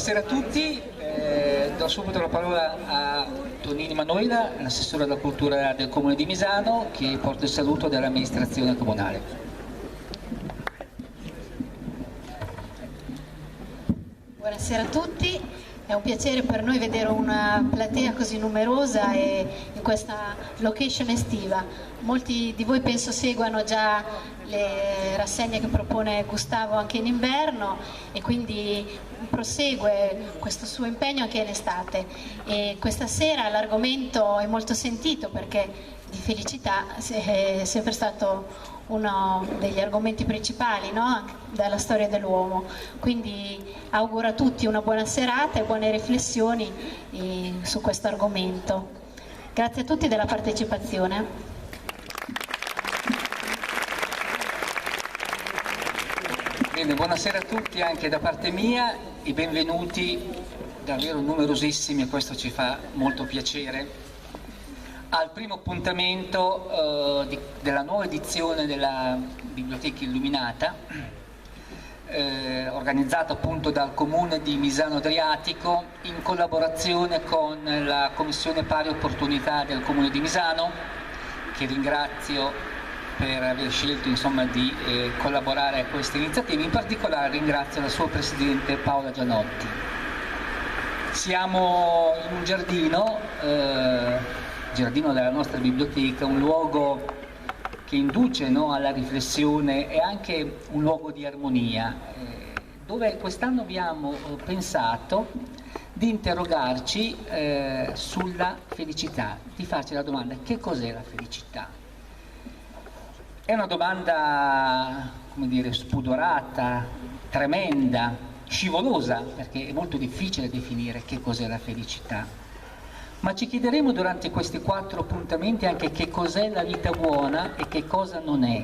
Buonasera a tutti, do subito la parola a Tonini Manuela, l'assessore alla cultura del Comune di Misano, che porta il saluto dell'amministrazione comunale. Buonasera a tutti, è un piacere per noi vedere una platea così numerosa e in questa location estiva. Molti di voi penso seguano già le rassegne che propone Gustavo anche in inverno e quindi prosegue questo suo impegno anche in estate. E questa sera l'argomento è molto sentito perché di felicità è sempre stato uno degli argomenti principali, no? Dalla storia dell'uomo. Quindi auguro a tutti una buona serata e buone riflessioni su questo argomento. Grazie a tutti della partecipazione. Bene, buonasera a tutti anche da parte mia e benvenuti, davvero numerosissimi, e questo ci fa molto piacere, al primo appuntamento della nuova edizione della Biblioteca Illuminata, organizzata appunto dal Comune di Misano Adriatico in collaborazione con la Commissione Pari Opportunità del Comune di Misano, che ringrazio per aver scelto insomma, di collaborare a queste iniziative. In particolare ringrazio la sua Presidente Paola Gianotti. Siamo in un giardino della nostra biblioteca, un luogo che induce, no, alla riflessione e anche un luogo di armonia, dove quest'anno abbiamo pensato di interrogarci sulla felicità, di farci la domanda: che cos'è la felicità? È una domanda, come dire, spudorata, tremenda, scivolosa, perché è molto difficile definire che cos'è la felicità. Ma ci chiederemo durante questi 4 appuntamenti anche che cos'è la vita buona e che cosa non è.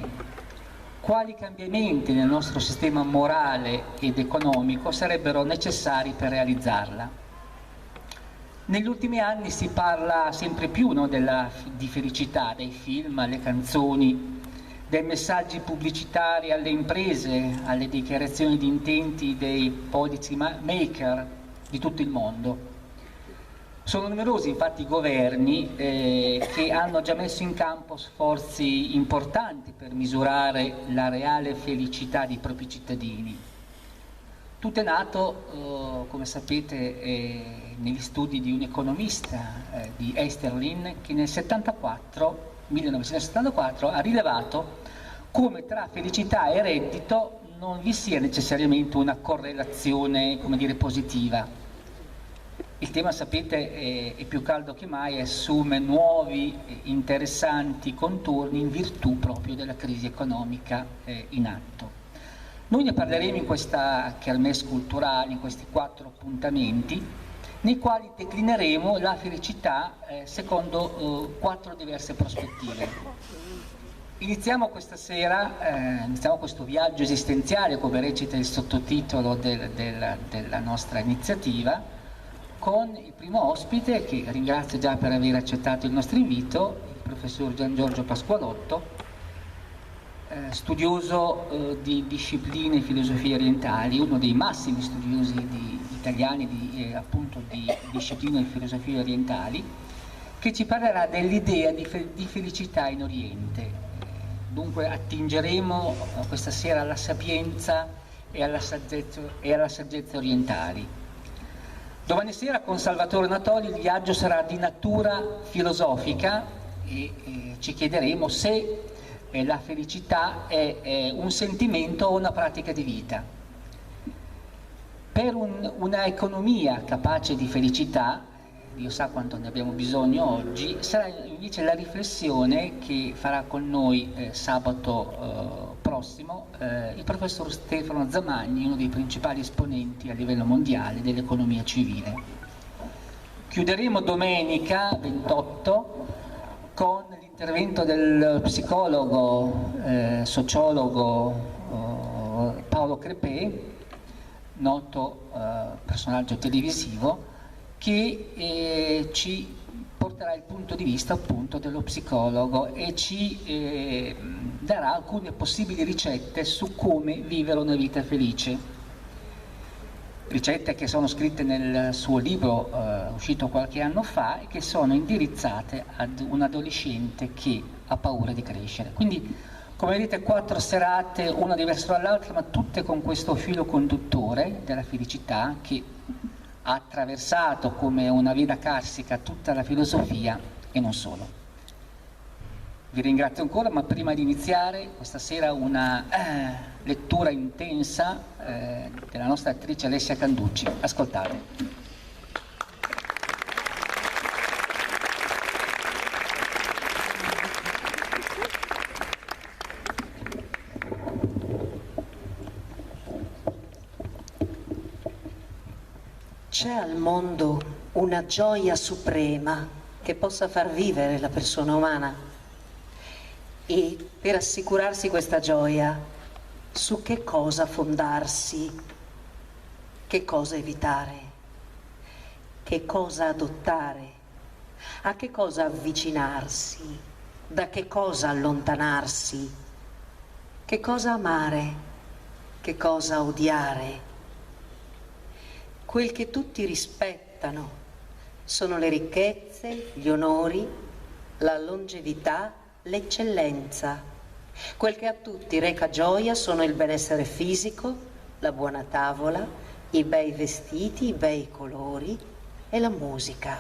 Quali cambiamenti nel nostro sistema morale ed economico sarebbero necessari per realizzarla. Negli ultimi anni si parla sempre più, no, di felicità, dai film alle canzoni, dai messaggi pubblicitari alle imprese, alle dichiarazioni di intenti dei policy maker di tutto il mondo. Sono numerosi infatti i governi che hanno già messo in campo sforzi importanti per misurare la reale felicità dei propri cittadini. Tutto è nato, come sapete, negli studi di un economista, di Esterlin, che nel 1974 ha rilevato come tra felicità e reddito non vi sia necessariamente una correlazione, come dire, positiva. Il tema, sapete, è più caldo che mai e assume nuovi interessanti contorni in virtù proprio della crisi economica in atto. Noi ne parleremo in questa kermesse culturale, in questi 4 appuntamenti, nei quali declineremo la felicità secondo 4 diverse prospettive. Iniziamo questa sera, iniziamo questo viaggio esistenziale, come recita il sottotitolo della nostra iniziativa, con il primo ospite, che ringrazio già per aver accettato il nostro invito, il professor Gian Giorgio Pasqualotto, studioso di discipline e filosofie orientali, uno dei massimi studiosi italiani appunto di discipline e filosofie orientali, che ci parlerà dell'idea di felicità in Oriente. Dunque attingeremo questa sera alla sapienza e alla saggezza orientali. Domani sera con Salvatore Natoli il viaggio sarà di natura filosofica e ci chiederemo se la felicità è un sentimento o una pratica di vita. Per una economia capace di felicità, Dio sa quanto ne abbiamo bisogno oggi, sarà invece la riflessione che farà con noi sabato prossimo il professor Stefano Zamagni, uno dei principali esponenti a livello mondiale dell'economia civile. Chiuderemo domenica 28 con l'intervento del psicologo, sociologo Paolo Crepè, noto personaggio televisivo, che ci porterà il punto di vista appunto dello psicologo e ci darà alcune possibili ricette su come vivere una vita felice. ricette che sono scritte nel suo libro uscito qualche anno fa e che sono indirizzate ad un adolescente che ha paura di crescere. Quindi, come vedete, 4 serate, una diversa dall'altra, ma tutte con questo filo conduttore della felicità che ha attraversato come una vena carsica tutta la filosofia e non solo. Vi ringrazio ancora, ma prima di iniziare questa sera una lettura intensa della nostra attrice Alessia Canducci. Ascoltate. C'è al mondo una gioia suprema che possa far vivere la persona umana? E per assicurarsi questa gioia, su che cosa fondarsi? Che cosa evitare? Che cosa adottare? A che cosa avvicinarsi? Da che cosa allontanarsi? Che cosa amare? Che cosa odiare? Quel che tutti rispettano sono le ricchezze, gli onori, la longevità, l'eccellenza. Quel che a tutti reca gioia sono il benessere fisico, la buona tavola, i bei vestiti, i bei colori e la musica.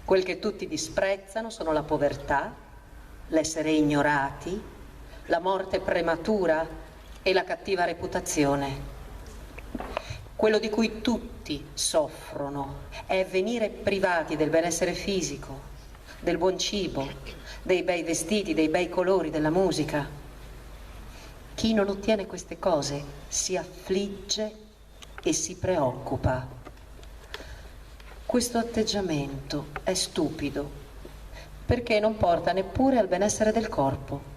Quel che tutti disprezzano sono la povertà, l'essere ignorati, la morte prematura e la cattiva reputazione. Quello di cui tutti soffrono è venire privati del benessere fisico, del buon cibo, dei bei vestiti, dei bei colori, della musica. Chi non ottiene queste cose si affligge e si preoccupa. Questo atteggiamento è stupido perché non porta neppure al benessere del corpo.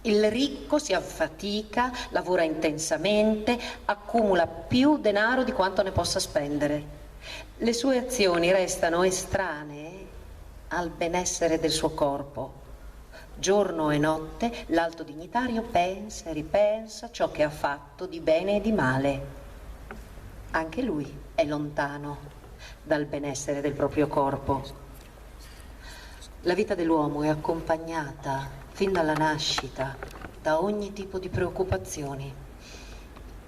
Il ricco si affatica, lavora intensamente, accumula più denaro di quanto ne possa spendere. Le sue azioni restano estranee al benessere del suo corpo. Giorno e notte l'alto dignitario pensa e ripensa ciò che ha fatto di bene e di male. Anche lui è lontano dal benessere del proprio corpo. La vita dell'uomo è accompagnata fin dalla nascita da ogni tipo di preoccupazioni.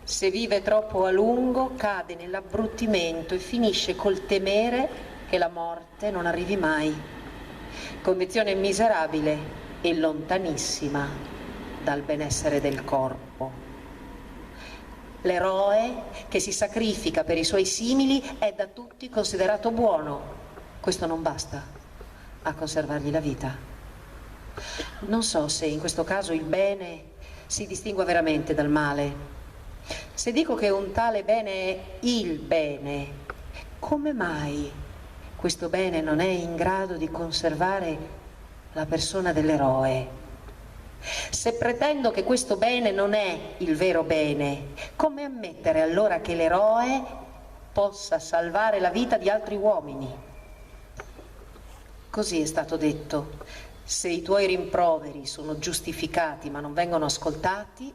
Se vive troppo a lungo cade nell'abbruttimento e finisce col temere che la morte non arrivi mai. Condizione miserabile e lontanissima dal benessere del corpo. L'eroe che si sacrifica per i suoi simili è da tutti considerato buono. Questo non basta a conservargli la vita. Non so se in questo caso il bene si distingua veramente dal male. Se dico che un tale bene è il bene, come mai questo bene non è in grado di conservare la persona dell'eroe? Se pretendo che questo bene non è il vero bene, come ammettere allora che l'eroe possa salvare la vita di altri uomini? Così è stato detto. Se i tuoi rimproveri sono giustificati ma non vengono ascoltati,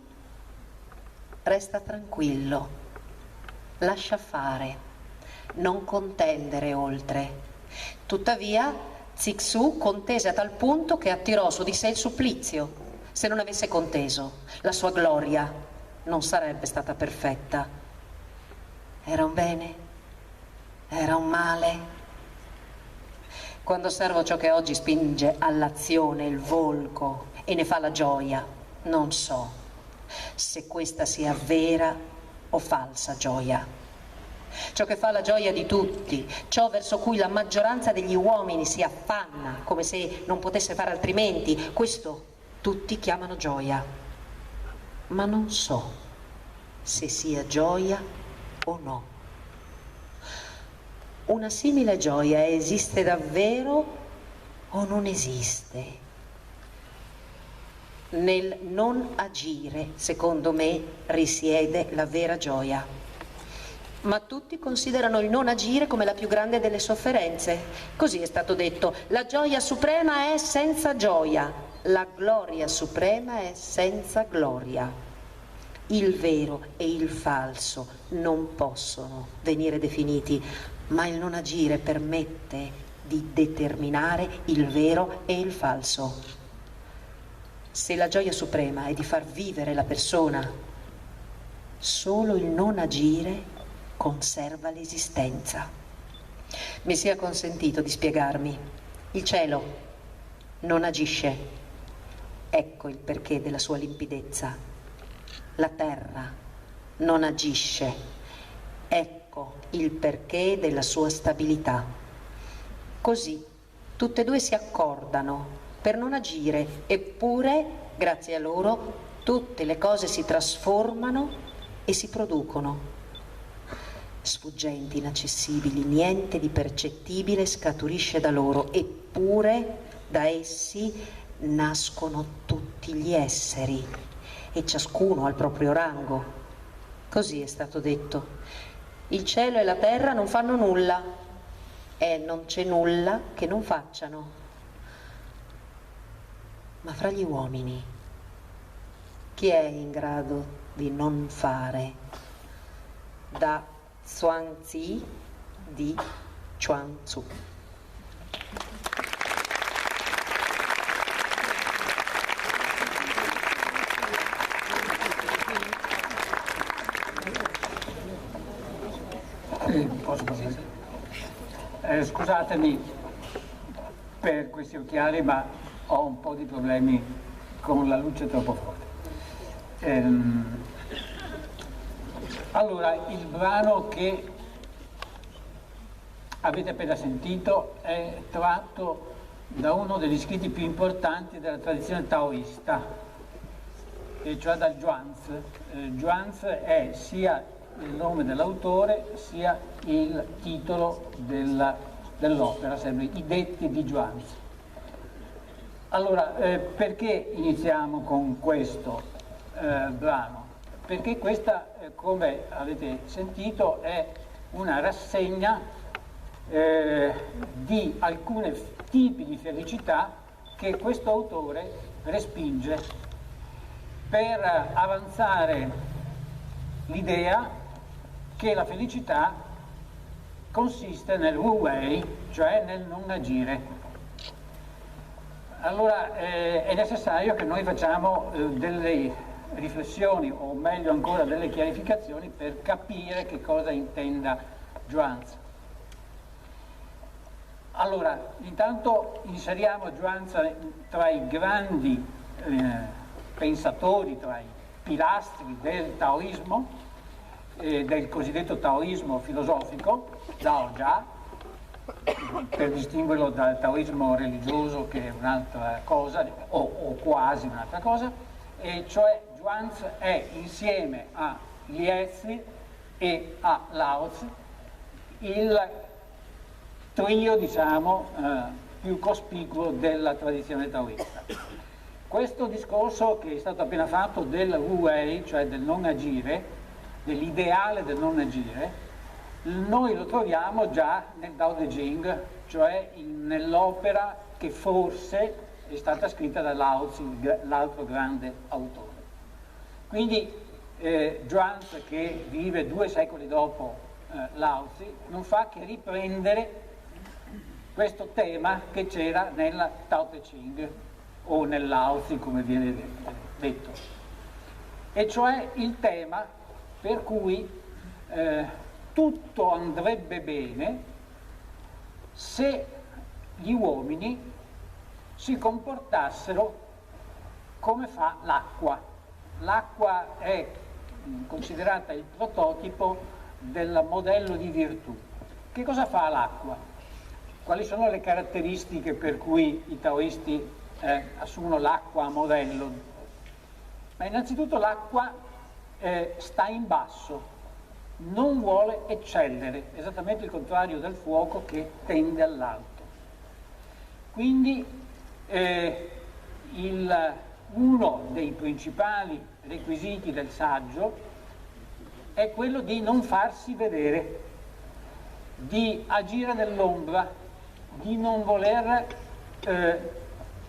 resta tranquillo, lascia fare, non contendere oltre. Tuttavia, Zixu contese a tal punto che attirò su di sé il supplizio. Se non avesse conteso, la sua gloria non sarebbe stata perfetta. Era un bene? Era un male? Quando osservo ciò che oggi spinge all'azione il volgo e ne fa la gioia, non so se questa sia vera o falsa gioia. Ciò che fa la gioia di tutti, ciò verso cui la maggioranza degli uomini si affanna come se non potesse fare altrimenti, questo tutti chiamano gioia. Ma non so se sia gioia o no. Una simile gioia esiste davvero o non esiste? Nel non agire, secondo me, risiede la vera gioia. Ma tutti considerano il non agire come la più grande delle sofferenze. Così è stato detto: la gioia suprema è senza gioia, la gloria suprema è senza gloria. Il vero e il falso non possono venire definiti, ma il non agire permette di determinare il vero e il falso. Se la gioia suprema è di far vivere la persona, solo il non agire conserva l'esistenza. Mi sia consentito di spiegarmi. Il cielo non agisce, ecco il perché della sua limpidezza. La terra non agisce, ecco il perché della sua stabilità. Così tutte e due si accordano per non agire, eppure, grazie a loro, tutte le cose si trasformano e si producono. Sfuggenti, inaccessibili, niente di percettibile scaturisce da loro, eppure da essi nascono tutti gli esseri e ciascuno ha il proprio rango. Così è stato detto. Il cielo e la terra non fanno nulla e non c'è nulla che non facciano. Ma fra gli uomini, chi è in grado di non fare? Da Zhuangzi di Chuang-Tzu. Posso parlare? Scusatemi per questi occhiali, ma ho un po' di problemi con la luce troppo forte. Allora, il brano che avete appena sentito è tratto da uno degli scritti più importanti della tradizione taoista, e cioè dal Zhuangzi. Zhuangzi è sia il nome dell'autore sia il titolo dell'opera, sempre I detti di Zhuangzi. Allora, perché iniziamo con questo brano? Perché questa, come avete sentito, è una rassegna di alcuni tipi di felicità che questo autore respinge per avanzare l'idea che la felicità consiste nel wu wei, cioè nel non agire. Allora è necessario che noi facciamo delle riflessioni, o meglio ancora delle chiarificazioni, per capire che cosa intenda Zhuangzi. Allora, intanto inseriamo Zhuangzi tra i grandi pensatori, tra i pilastri del taoismo, del cosiddetto taoismo filosofico, Daojia, per distinguerlo dal taoismo religioso, che è un'altra cosa, o quasi un'altra cosa, e cioè Zhuangzi è, insieme a Liezi e a Laozi, il trio, diciamo, più cospicuo della tradizione taoista. Questo discorso che è stato appena fatto del wu wei, cioè del non agire, dell'ideale del non agire, noi lo troviamo già nel Tao Te Ching, cioè nell'opera che forse è stata scritta da Laozi, l'altro grande autore. Quindi Zhuangzi, che vive 2 secoli dopo Laozi, non fa che riprendere questo tema che c'era nel Tao Te Ching, o nel Laozi, come viene detto, e cioè il tema per cui tutto andrebbe bene se gli uomini si comportassero come fa l'acqua. L'acqua è considerata il prototipo del modello di virtù. Che cosa fa l'acqua? Quali sono le caratteristiche per cui i taoisti assumono l'acqua a modello? Ma innanzitutto l'acqua sta in basso, non vuole eccellere, esattamente il contrario del fuoco che tende all'alto. Quindi uno dei principali requisiti del saggio è quello di non farsi vedere, di agire nell'ombra, di non voler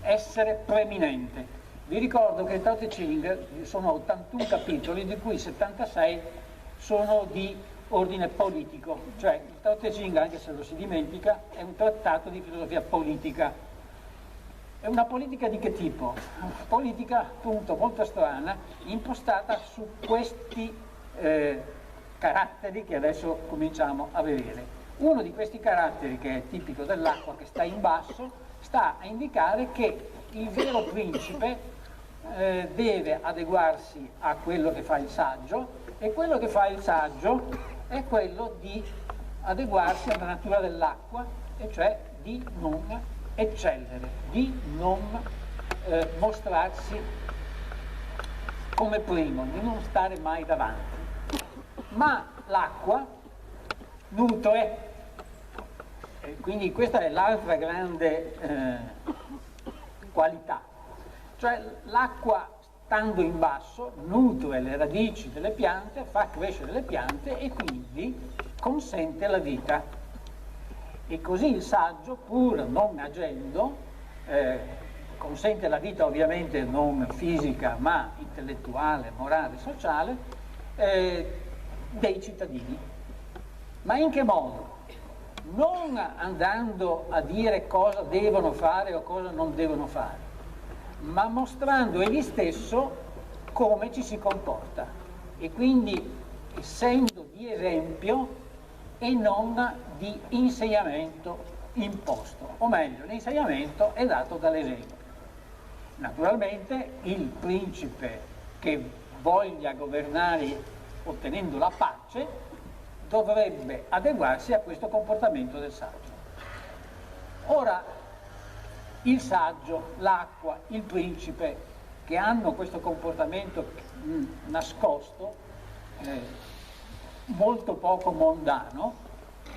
essere preeminente. Vi ricordo che il Tao Te Ching sono 81 capitoli, di cui 76 sono di ordine politico, cioè il Tao Te Ching, anche se lo si dimentica, è un trattato di filosofia politica. È una politica di che tipo? Politica, appunto, molto strana, impostata su questi caratteri che adesso cominciamo a vedere. Uno di questi caratteri, che è tipico dell'acqua, che sta in basso, sta a indicare che il vero principe deve adeguarsi a quello che fa il saggio, e quello che fa il saggio è quello di adeguarsi alla natura dell'acqua, e cioè di non eccellere, di non mostrarsi come primo, di non stare mai davanti. Ma l'acqua nutre, e quindi questa è l'altra grande qualità. Cioè l'acqua, stando in basso, nutre le radici delle piante, fa crescere le piante e quindi consente la vita. E così il saggio, pur non agendo, consente la vita ovviamente non fisica ma intellettuale, morale, sociale, dei cittadini. Ma in che modo? Non andando a dire cosa devono fare o cosa non devono fare, ma mostrando egli stesso come ci si comporta, e quindi essendo di esempio e non di insegnamento imposto, o meglio, l'insegnamento è dato dall'esempio. Naturalmente il principe che voglia governare ottenendo la pace dovrebbe adeguarsi a questo comportamento del saggio. Ora, il saggio, l'acqua, il principe, che hanno questo comportamento nascosto, molto poco mondano,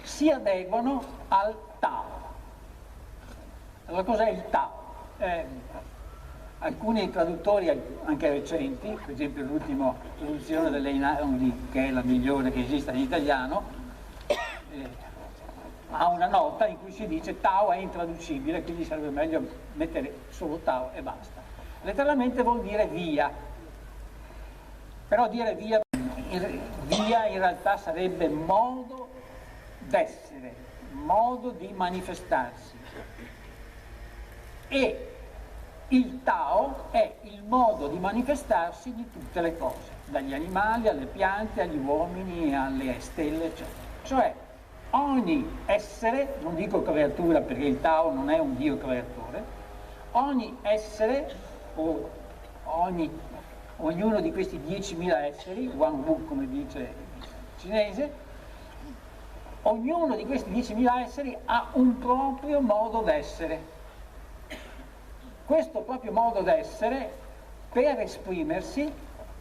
si adeguano al Tao. Allora, cos'è il Tao? Alcuni traduttori, anche recenti, per esempio l'ultima traduzione dell'Einaudi, che è la migliore che esista in italiano, ha una nota in cui si dice Tao è intraducibile, quindi sarebbe meglio mettere solo Tao e basta. Letteralmente vuol dire via, però dire via in realtà sarebbe modo d'essere, modo di manifestarsi. E il Tao è il modo di manifestarsi di tutte le cose, dagli animali alle piante, agli uomini, alle stelle, eccetera. Cioè ogni essere, non dico creatura perché il Tao non è un Dio creatore, ogni essere o ognuno di questi 10.000 esseri, Wan Wu come dice il cinese, ognuno di questi 10.000 esseri ha un proprio modo d'essere. Questo proprio modo d'essere, per esprimersi,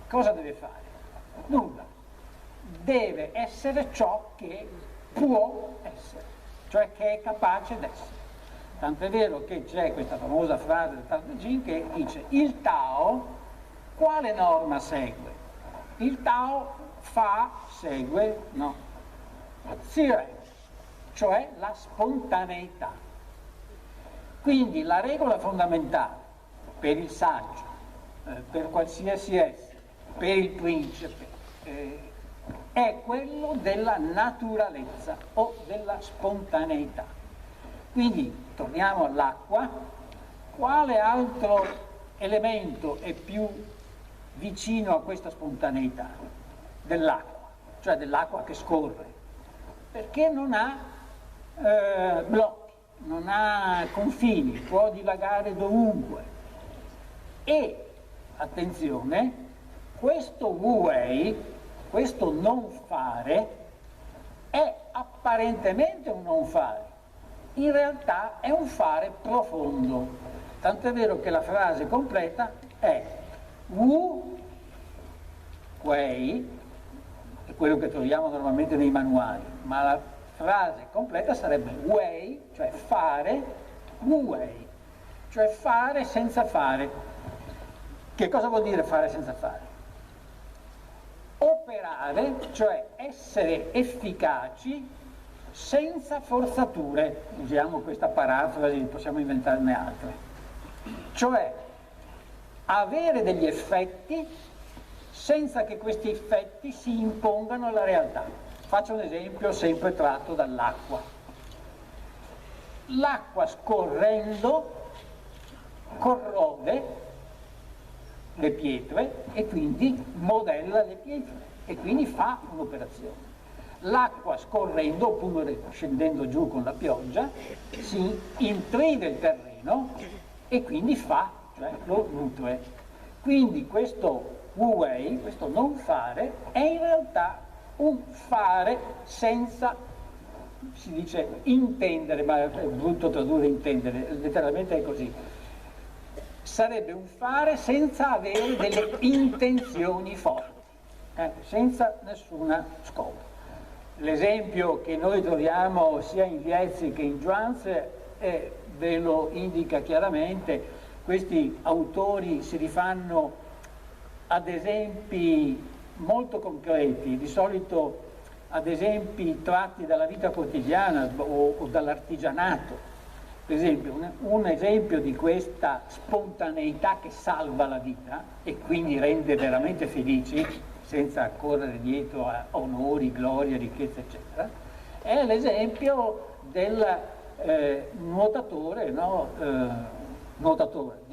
cosa deve fare? Nulla. Deve essere ciò che può essere, cioè che è capace d'essere. Tant'è vero che c'è questa famosa frase del Tao Te Ching che dice: il Tao quale norma segue? Il Tao segue, no, Zire, cioè la spontaneità. Quindi la regola fondamentale per il saggio, per qualsiasi essere, per il principe, è quello della naturalezza o della spontaneità. Quindi torniamo all'acqua. Quale altro elemento è più vicino a questa spontaneità? Dell'acqua, cioè dell'acqua che scorre, perché non ha blocchi, non ha confini, può divagare dovunque. E, attenzione, questo wu wei, questo non fare, è apparentemente un non fare, in realtà è un fare profondo. Tant'è vero che la frase completa è wu wei, è quello che troviamo normalmente nei manuali, ma la frase completa sarebbe wei, cioè fare, wu wei, cioè fare senza fare. Che cosa vuol dire fare senza fare? Operare, cioè essere efficaci senza forzature. Usiamo questa parafrasi, possiamo inventarne altre. Cioè avere degli effetti senza che questi effetti si impongano alla realtà. Faccio un esempio sempre tratto dall'acqua. L'acqua scorrendo corrode le pietre e quindi modella le pietre e quindi fa un'operazione. L'acqua scorrendo oppure scendendo giù con la pioggia si intride il terreno e quindi fa, cioè lo nutre. Quindi questo Wu Wei, questo non fare, è in realtà un fare senza, si dice intendere, ma è brutto tradurre intendere, letteralmente è così. Sarebbe un fare senza avere delle intenzioni forti, senza nessuna scopo. L'esempio che noi troviamo sia in Liezzi che in Zhuangzi ve lo indica chiaramente. Questi autori si rifanno ad esempi molto concreti, di solito ad esempi tratti dalla vita quotidiana o dall'artigianato. Per esempio, un esempio di questa spontaneità che salva la vita e quindi rende veramente felici, senza correre dietro a onori, gloria, ricchezza, eccetera, è l'esempio del nuotatore, no? Nuotatore,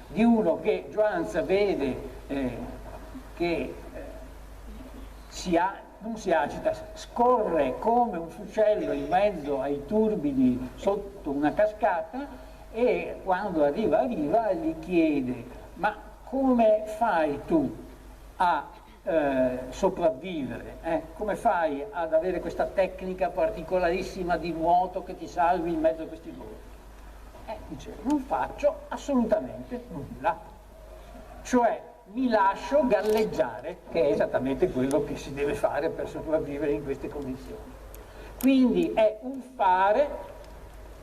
di uno che Zhuangzi vede che non si agita, scorre come un fuscello in mezzo ai turbini sotto una cascata e quando arriva gli chiede: ma come fai tu a sopravvivere? Come fai ad avere questa tecnica particolarissima di nuoto che ti salvi in mezzo a questi luoghi? Dice: non faccio assolutamente nulla, cioè mi lascio galleggiare, che è esattamente quello che si deve fare per sopravvivere in queste condizioni. Quindi è un fare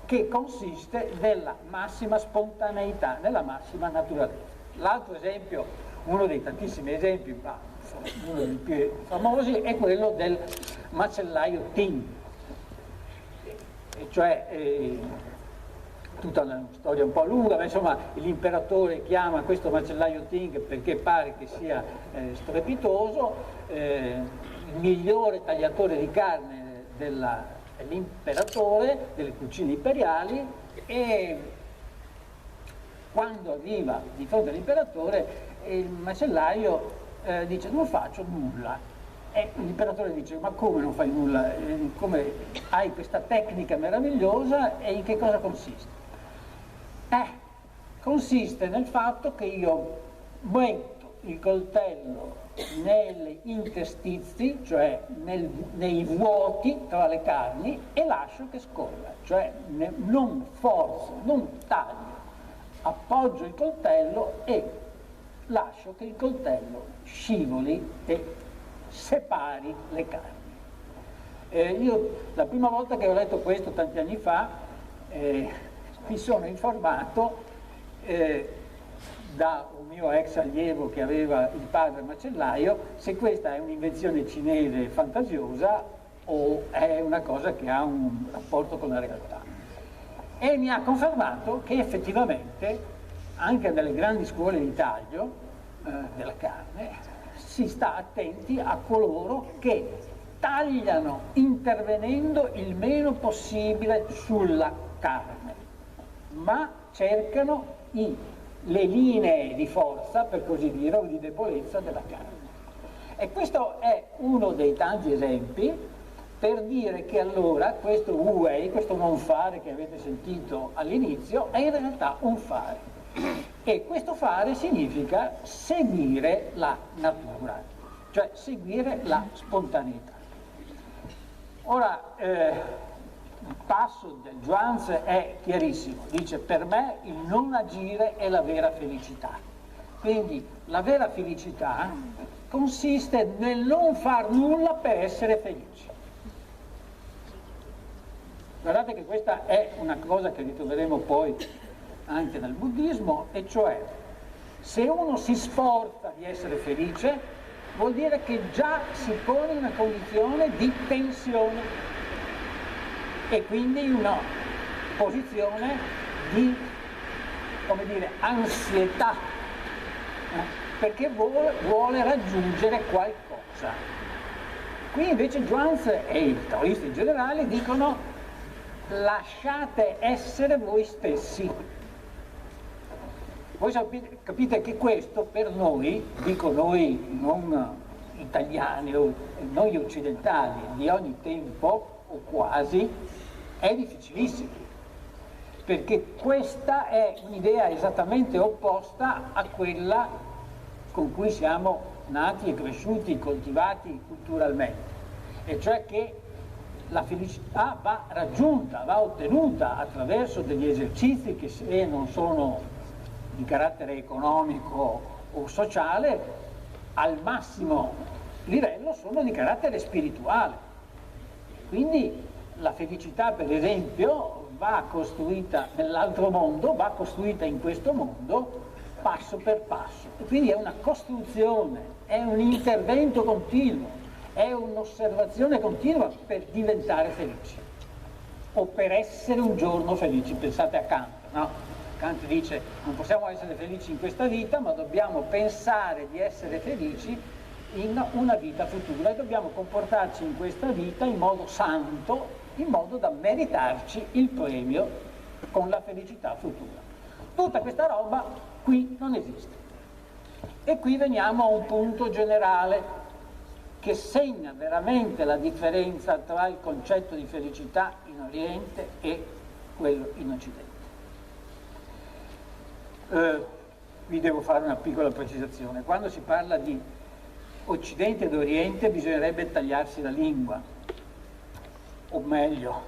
che consiste nella massima spontaneità, nella massima naturalezza. L'altro esempio, uno dei tantissimi esempi, ma uno dei più famosi, è quello del macellaio Ting, e cioè tutta una storia un po' lunga, ma insomma l'imperatore chiama questo macellaio Ting perché pare che sia strepitoso, il migliore tagliatore di carne dell'imperatore, delle cucine imperiali, e quando arriva di fronte all'imperatore il macellaio dice: non faccio nulla. E l'imperatore dice: ma come non fai nulla? Come hai questa tecnica meravigliosa e in che cosa consiste? Consiste nel fatto che io metto il coltello negli interstizi, cioè nei vuoti tra le carni, e lascio che scorra, cioè non forzo, non taglio, appoggio il coltello e lascio che il coltello scivoli e separi le carni. Io la prima volta che ho letto questo tanti anni fa mi sono informato da un mio ex allievo che aveva il padre macellaio se questa è un'invenzione cinese fantasiosa o è una cosa che ha un rapporto con la realtà. E mi ha confermato che effettivamente anche nelle grandi scuole di taglio della carne si sta attenti a coloro che tagliano intervenendo il meno possibile sulla carne, ma cercano le linee di forza, per così dire, o di debolezza della carne. E questo è uno dei tanti esempi per dire che allora questo Wu Wei, questo non fare che avete sentito all'inizio, è in realtà un fare. E questo fare significa seguire la natura, cioè seguire la spontaneità. Ora, il passo del Zhuangzi è chiarissimo, dice: per me il non agire è la vera felicità. Quindi la vera felicità consiste nel non far nulla per essere felici. Guardate che questa è una cosa che ritroveremo poi anche nel buddismo, e cioè se uno si sforza di essere felice vuol dire che già si pone in una condizione di tensione e quindi in una posizione di, come dire, ansietà perché vuole raggiungere qualcosa. Qui invece Zhuangzi e i taoisti in generale dicono: lasciate essere voi stessi. Voi capite che questo per noi, dico noi non italiani o noi occidentali di ogni tempo o quasi, è difficilissimo, perché questa è un'idea esattamente opposta a quella con cui siamo nati e cresciuti, coltivati culturalmente, e cioè che la felicità va raggiunta, va ottenuta attraverso degli esercizi che, se non sono di carattere economico o sociale, al massimo livello sono di carattere spirituale. Quindi la felicità, per esempio, va costruita nell'altro mondo, va costruita in questo mondo passo per passo, e quindi è una costruzione, è un intervento continuo, è un'osservazione continua per diventare felici o per essere un giorno felici. Pensate a Kant, no? Kant dice: non possiamo essere felici in questa vita, ma dobbiamo pensare di essere felici in una vita futura, e dobbiamo comportarci in questa vita in modo santo, in modo da meritarci il premio con la felicità futura. Tutta questa roba qui non esiste. E qui veniamo a un punto generale che segna veramente la differenza tra il concetto di felicità in Oriente e quello in Occidente. Vi devo fare una piccola precisazione. Quando si parla di Occidente ed Oriente bisognerebbe tagliarsi la lingua, o meglio,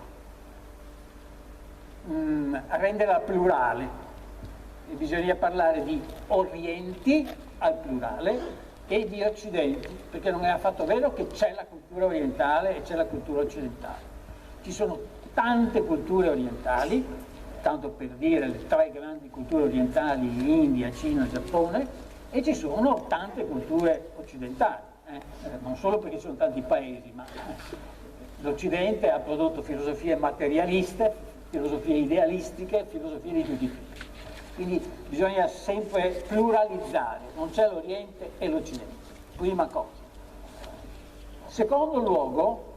renderla plurale, e bisogna parlare di Orienti al plurale e di Occidenti, perché non è affatto vero che c'è la cultura orientale e c'è la cultura occidentale. Ci sono tante culture orientali, tanto per dire le tre grandi culture orientali, India, Cina, Giappone, e ci sono tante culture occidentali, non solo perché ci sono tanti paesi, ma l'Occidente ha prodotto filosofie materialiste, filosofie idealistiche, filosofie di tutti i tipi. Quindi bisogna sempre pluralizzare, non c'è l'Oriente e l'Occidente, prima cosa. Secondo luogo,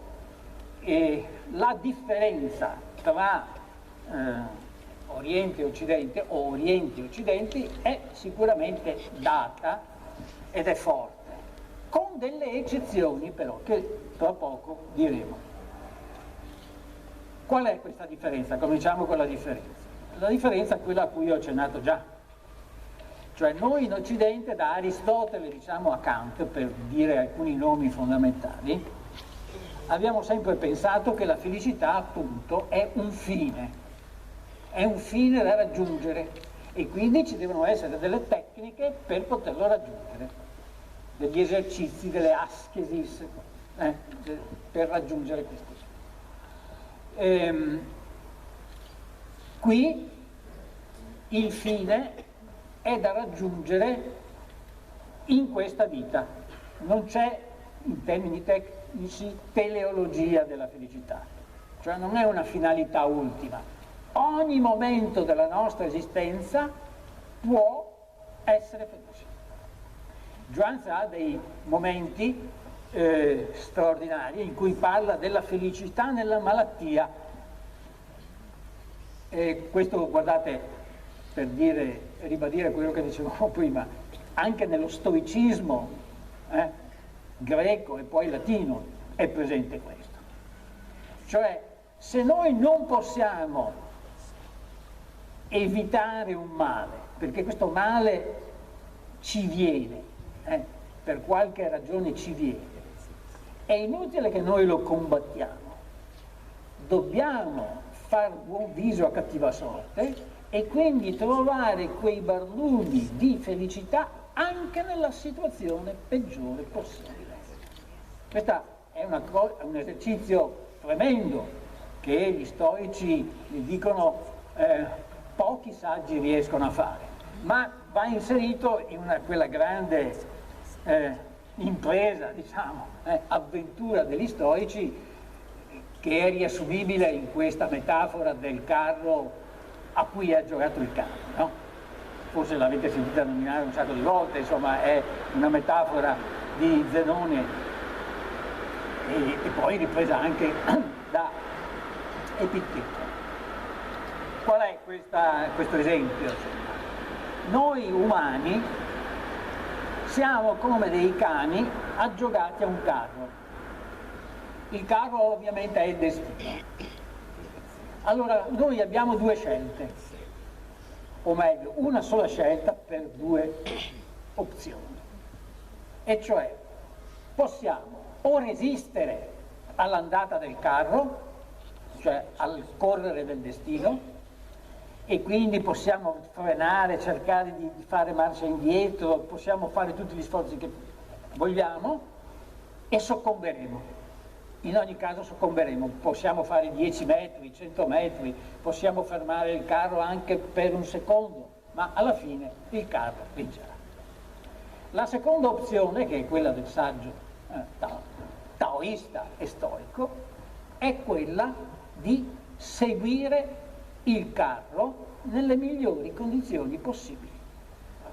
la differenza tra Oriente e Occidente, o Orienti e Occidenti, è sicuramente data ed è forte, con delle eccezioni però che tra poco diremo. Qual è questa differenza? Cominciamo con la differenza. La differenza è quella a cui ho accennato già, cioè noi in Occidente, da Aristotele diciamo a Kant, per dire alcuni nomi fondamentali, abbiamo sempre pensato che la felicità appunto è un fine da raggiungere, e quindi ci devono essere delle tecniche per poterlo raggiungere, degli esercizi, delle ascesis per raggiungere questo. Qui il fine è da raggiungere in questa vita, non c'è in termini tecnici teleologia della felicità, cioè non è una finalità ultima. Ogni momento della nostra esistenza può essere felice. Zhuangzi ha dei momenti straordinari in cui parla della felicità nella malattia. E questo, guardate, per ribadire quello che dicevamo prima, anche nello stoicismo greco e poi latino è presente questo. Cioè, se noi non possiamo evitare un male, perché questo male ci viene, per qualche ragione ci viene, è inutile che noi lo combattiamo. Dobbiamo far buon viso a cattiva sorte e quindi trovare quei barlumi di felicità anche nella situazione peggiore possibile. Questo è un esercizio tremendo che gli stoici dicono pochi saggi riescono a fare, ma va inserito in quella grande impresa, diciamo, avventura degli stoici, che è riassumibile in questa metafora del carro a cui ha giocato il carro, no? forse l'avete sentita nominare un sacco di volte, insomma è una metafora di Zenone e poi ripresa anche da Epitteto. Qual è questo esempio? Noi umani siamo come dei cani aggiogati a un carro. Il carro ovviamente è il destino. Allora noi abbiamo due scelte, o meglio una sola scelta per due opzioni, e cioè possiamo o resistere all'andata del carro, cioè al correre del destino, e quindi possiamo frenare, cercare di fare marcia indietro, possiamo fare tutti gli sforzi che vogliamo e soccomberemo. In ogni caso soccomberemo, possiamo fare 10 metri, 100 metri, possiamo fermare il carro anche per un secondo, ma alla fine il carro vincerà. La seconda opzione, che è quella del saggio taoista e stoico, è quella di seguire il carro nelle migliori condizioni possibili,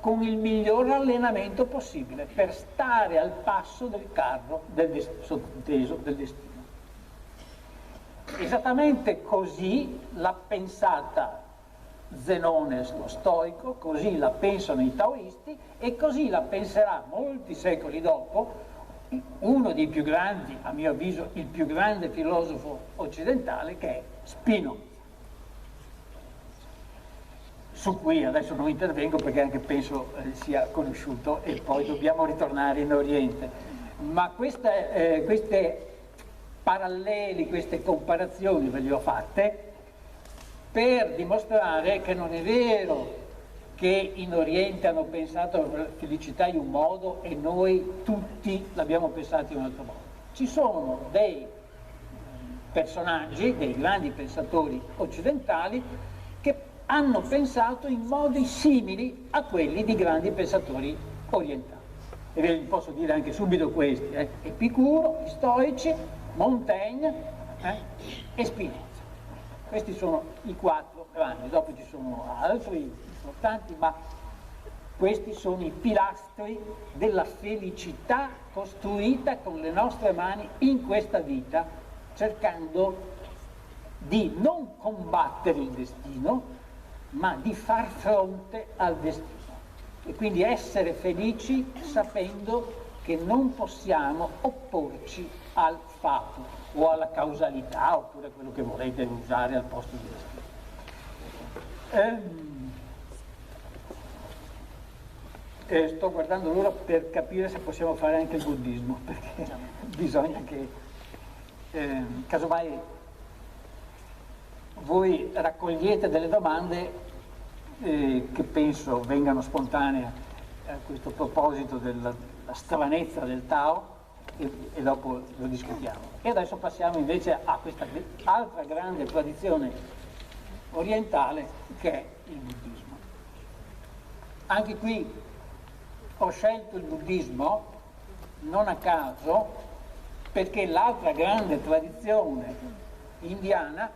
con il miglior allenamento possibile per stare al passo del carro sottinteso del destino. Esattamente così l'ha pensata Zenone lo stoico, così la pensano i taoisti e così la penserà molti secoli dopo uno dei più grandi, a mio avviso il più grande filosofo occidentale, che è Spinoza, su cui adesso non intervengo perché anche penso sia conosciuto e poi dobbiamo ritornare in Oriente. Ma queste paralleli, queste comparazioni ve le ho fatte per dimostrare che non è vero che in Oriente hanno pensato alla felicità in un modo e noi tutti l'abbiamo pensato in un altro modo. Ci sono dei personaggi, dei grandi pensatori occidentali che hanno pensato in modi simili a quelli di grandi pensatori orientali. E ve li posso dire anche subito questi, Epicuro, gli stoici, Montaigne e Spinoza. Questi sono i quattro grandi, dopo ci sono altri importanti, ma questi sono i pilastri della felicità costruita con le nostre mani in questa vita, cercando di non combattere il destino, ma di far fronte al destino e quindi essere felici sapendo che non possiamo opporci al fato o alla causalità oppure quello che volete usare al posto di destino. Sto guardando l'ora per capire se possiamo fare anche il buddismo, perché bisogna che casomai voi raccogliete delle domande che penso vengano spontanee a questo proposito della stranezza del Tao e dopo lo discutiamo. E adesso passiamo invece a questa altra grande tradizione orientale che è il buddismo. Anche qui ho scelto il buddismo non a caso perché l'altra grande tradizione indiana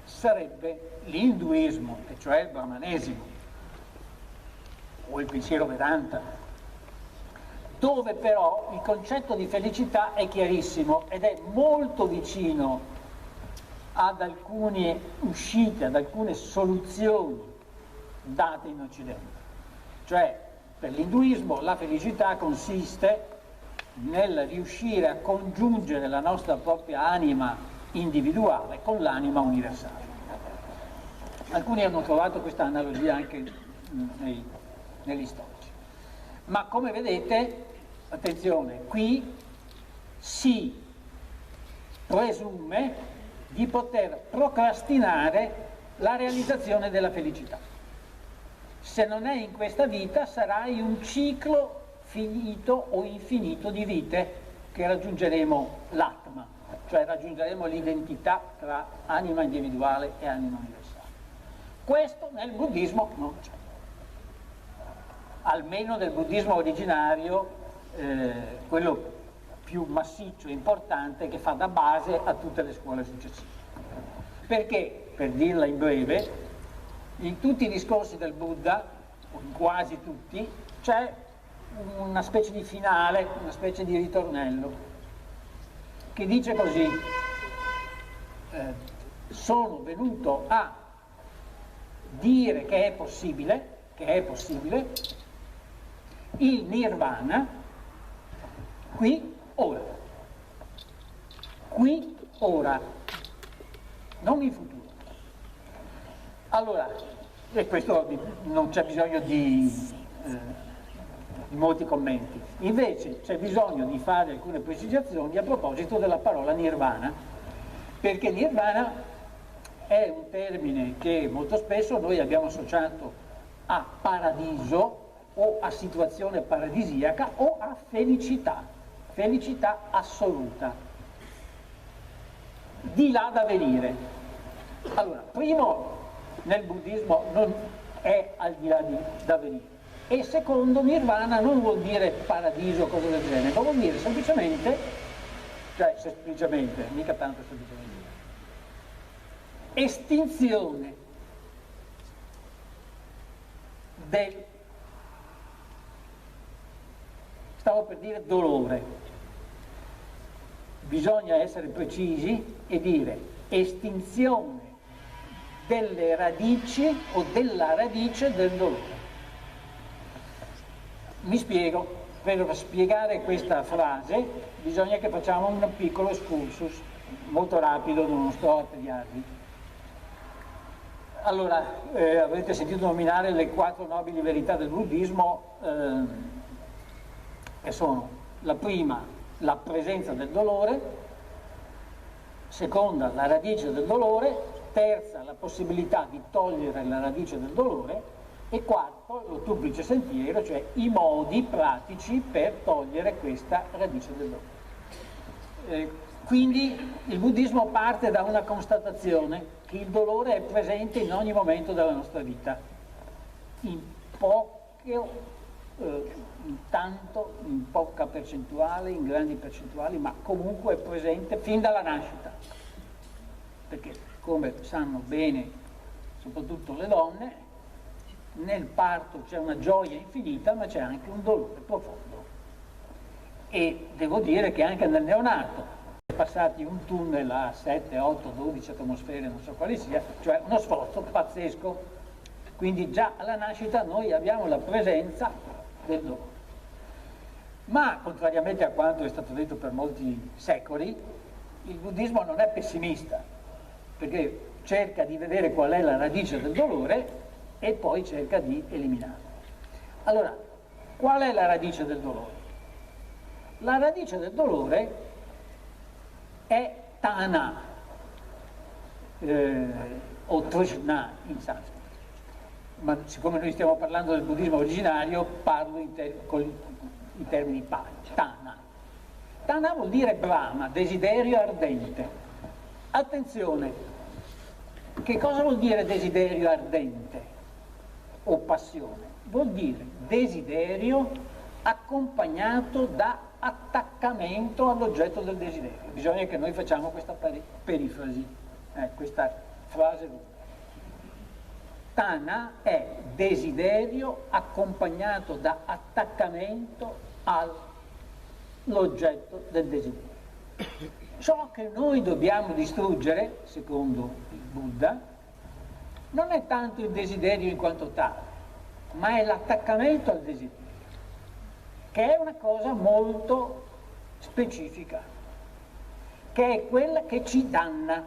sarebbe l'induismo, e cioè il brahmanesimo o il pensiero Vedanta, dove però il concetto di felicità è chiarissimo ed è molto vicino ad alcune uscite, ad alcune soluzioni date in Occidente. Cioè, per l'induismo la felicità consiste nel riuscire a congiungere la nostra propria anima individuale con l'anima universale. Alcuni hanno trovato questa analogia anche negli storici. Ma come vedete, attenzione, qui si presume di poter procrastinare la realizzazione della felicità. Se non è in questa vita, sarà in un ciclo finito o infinito di vite che raggiungeremo l'atma, cioè raggiungeremo l'identità tra anima individuale e anima universale. Questo nel buddismo non c'è, almeno nel buddismo originario, quello più massiccio e importante che fa da base a tutte le scuole successive. Perché, per dirla in breve, in tutti i discorsi del Buddha o in quasi tutti, c'è una specie di finale, una specie di ritornello, che dice così: sono venuto a dire che è possibile il nirvana qui ora, non in futuro. Allora, e questo non c'è bisogno di molti commenti, invece c'è bisogno di fare alcune precisazioni a proposito della parola nirvana, perché nirvana è un termine che molto spesso noi abbiamo associato a paradiso o a situazione paradisiaca o a felicità assoluta, di là da venire. Allora, primo, nel buddismo non è al di là da venire, e secondo, nirvana non vuol dire paradiso o cose del genere, ma vuol dire semplicemente, mica tanto semplicemente, estinzione del, stavo per dire, dolore. Bisogna essere precisi e dire estinzione delle radici o della radice del dolore. Mi spiego, per spiegare questa frase bisogna che facciamo un piccolo excursus, molto rapido, non sto a tediarvi. Allora, avrete sentito nominare le 4 nobili verità del buddismo, che sono: la prima, la presenza del dolore; seconda, la radice del dolore; terza, la possibilità di togliere la radice del dolore; e quarto, lo duplice sentiero, cioè i modi pratici per togliere questa radice del dolore. Quindi il buddismo parte da una constatazione, che il dolore è presente in ogni momento della nostra vita, in poca percentuale, in grandi percentuali, ma comunque è presente fin dalla nascita, perché, come sanno bene soprattutto le donne, nel parto c'è una gioia infinita, ma c'è anche un dolore profondo. E devo dire che anche nel neonato, passati un tunnel a 7, 8, 12 atmosfere, non so quali sia, cioè uno sforzo pazzesco. Quindi già alla nascita noi abbiamo la presenza del dolore. Ma, contrariamente a quanto è stato detto per molti secoli, il buddismo non è pessimista, perché cerca di vedere qual è la radice del dolore e poi cerca di eliminarla. Allora, qual è la radice del dolore? La radice del dolore è Tana, o Trishna in sanscrito. Ma siccome noi stiamo parlando del buddismo originario, parlo con i termini Pali. Tana. Tana vuol dire Brahma, desiderio ardente. Attenzione, che cosa vuol dire desiderio ardente o passione? Vuol dire desiderio accompagnato da attaccamento all'oggetto del desiderio. Bisogna che noi facciamo questa perifrasi, questa frase. Tana è desiderio accompagnato da attaccamento all'oggetto del desiderio. Ciò che noi dobbiamo distruggere, secondo il Buddha, non è tanto il desiderio in quanto tale, ma è l'attaccamento al desiderio, che è una cosa molto specifica, che è quella che ci danna.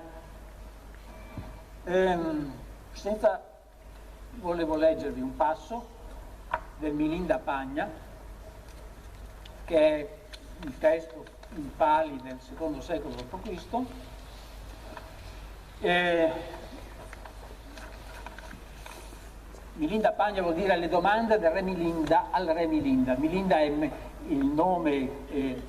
Volevo leggervi un passo del Milinda Pagna, che è il testo in Pali del II secolo d.C. Milinda Pagna vuol dire le domande del re Milinda al re Milinda. Milinda è il nome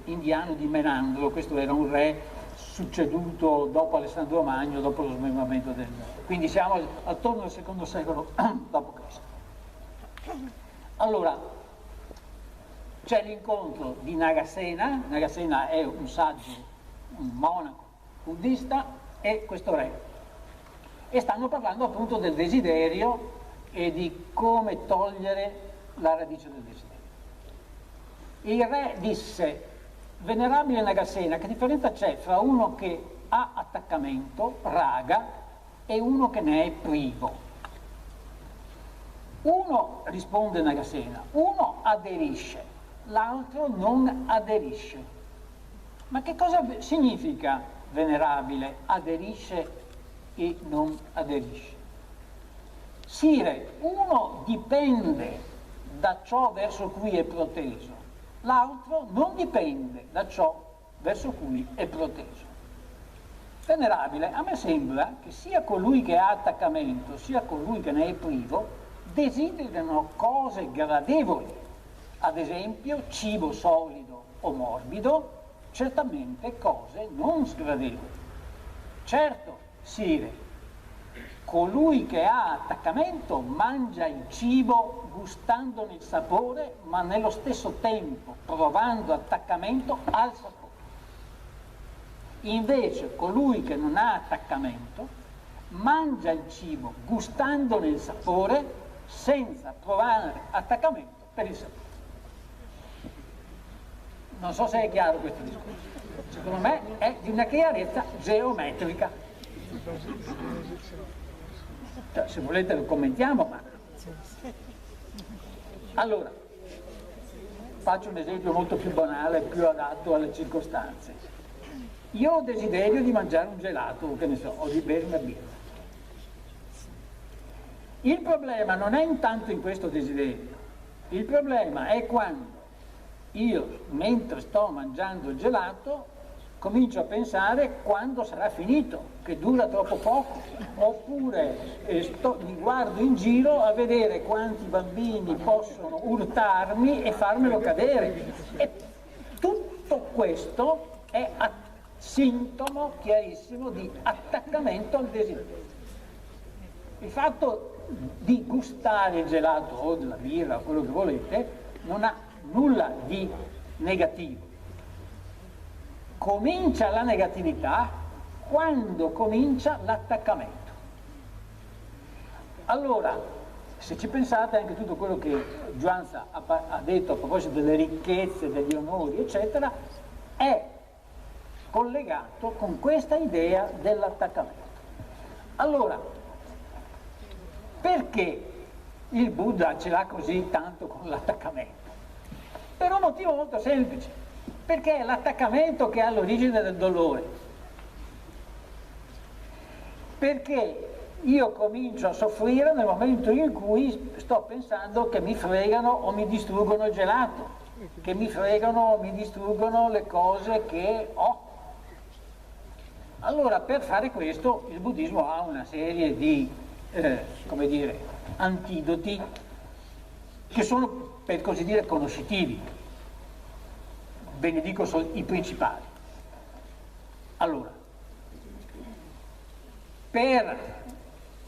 indiano di Menandro, questo era un re succeduto dopo Alessandro Magno, dopo lo smembramento del... Quindi siamo attorno al II secolo d.C. Allora, c'è l'incontro di Nagasena. Nagasena è un saggio, un monaco buddista, e questo re. E stanno parlando appunto del desiderio e di come togliere la radice del desiderio. Il re disse: venerabile Nagasena, che differenza c'è fra uno che ha attaccamento, raga, e uno che ne è privo? Uno, risponde Nagasena, uno aderisce, l'altro non aderisce. Ma che cosa significa, venerabile, aderisce e non aderisce? Sire, uno dipende da ciò verso cui è proteso, l'altro non dipende da ciò verso cui è proteso. Venerabile, a me sembra che sia colui che ha attaccamento sia colui che ne è privo desiderano cose gradevoli, ad esempio cibo solido o morbido, certamente cose non sgradevoli. Certo, sire, colui che ha attaccamento mangia il cibo gustandone il sapore, ma nello stesso tempo provando attaccamento al sapore. Invece colui che non ha attaccamento mangia il cibo gustandone il sapore senza provare attaccamento per il sapore. Non so se è chiaro questo discorso. Secondo me è di una chiarezza geometrica. Cioè, se volete lo commentiamo, ma... Allora, faccio un esempio molto più banale, più adatto alle circostanze. Io ho desiderio di mangiare un gelato, o che ne so, o di bere una birra. Il problema non è intanto in questo desiderio, il problema è quando io, mentre sto mangiando il gelato, comincio a pensare quando sarà finito, che dura troppo poco, oppure mi guardo in giro a vedere quanti bambini possono urtarmi e farmelo cadere. E tutto questo è sintomo chiarissimo di attaccamento al desiderio. Il fatto di gustare il gelato o della birra o quello che volete non ha nulla di negativo. Comincia la negatività quando comincia l'attaccamento. Allora, se ci pensate, anche tutto quello che Juanza ha detto a proposito delle ricchezze, degli onori, eccetera, è collegato con questa idea dell'attaccamento. Allora, perché il Buddha ce l'ha così tanto con l'attaccamento? Per un motivo molto semplice, perché è l'attaccamento che è all'origine del dolore. Perché io comincio a soffrire nel momento in cui sto pensando che mi fregano o mi distruggono il gelato, che mi fregano o mi distruggono le cose che ho. Allora, per fare questo, il buddismo ha una serie di come dire, antidoti che sono, per così dire, conoscitivi. Ve ne dico solo i principali. Allora, per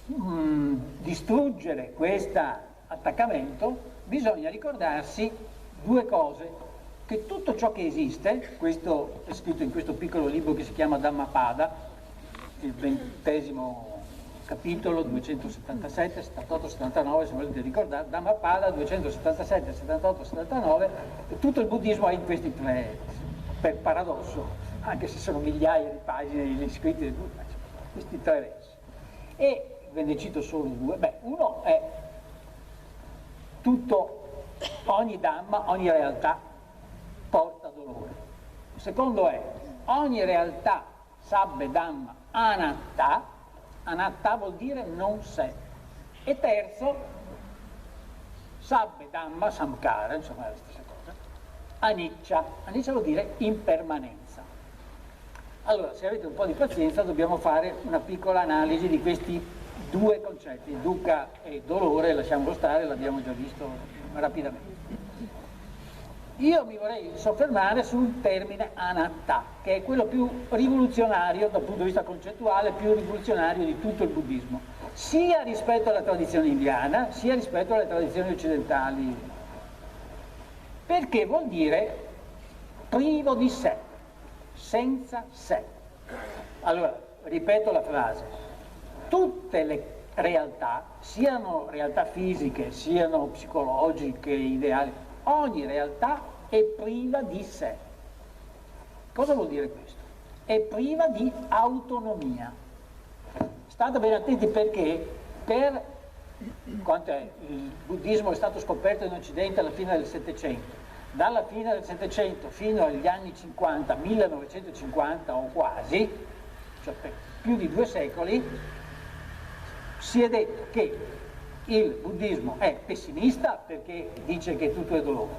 distruggere questo attaccamento bisogna ricordarsi due cose: che tutto ciò che esiste, questo è scritto in questo piccolo libro che si chiama Dhammapada, il 20° capitolo, 277, 78, 79, se volete ricordare, Dhammapada 277, 78, 79, tutto il buddismo è in questi tre, per paradosso, anche se sono migliaia di pagine scritte del Buddha, questi tre versi. E ve ne cito solo due. Uno è ogni Dhamma, ogni realtà porta dolore. Il secondo è ogni realtà, sabbe Dhamma, anatta. Anatta vuol dire non sé. E terzo, sabbe Dhamma, samkara, insomma è la stessa cosa, anicca. Anicca vuol dire impermanenza. Allora, se avete un po' di pazienza, dobbiamo fare una piccola analisi di questi due concetti, dukkha e dolore, lasciamolo stare, l'abbiamo già visto rapidamente. Io mi vorrei soffermare sul termine anatta, che è quello più rivoluzionario dal punto di vista concettuale, più rivoluzionario di tutto il buddismo, sia rispetto alla tradizione indiana, sia rispetto alle tradizioni occidentali. Perché vuol dire privo di sé, senza sé. Allora, ripeto la frase: tutte le realtà, siano realtà fisiche, siano psicologiche, ideali, ogni realtà è priva di sé. Cosa vuol dire questo? È priva di autonomia. State ben attenti perché il buddismo è stato scoperto in Occidente alla fine del Settecento. Dalla fine del Settecento fino agli anni 50, 1950 o quasi, cioè per più di 2 secoli, si è detto che il buddismo è pessimista perché dice che tutto è dolore,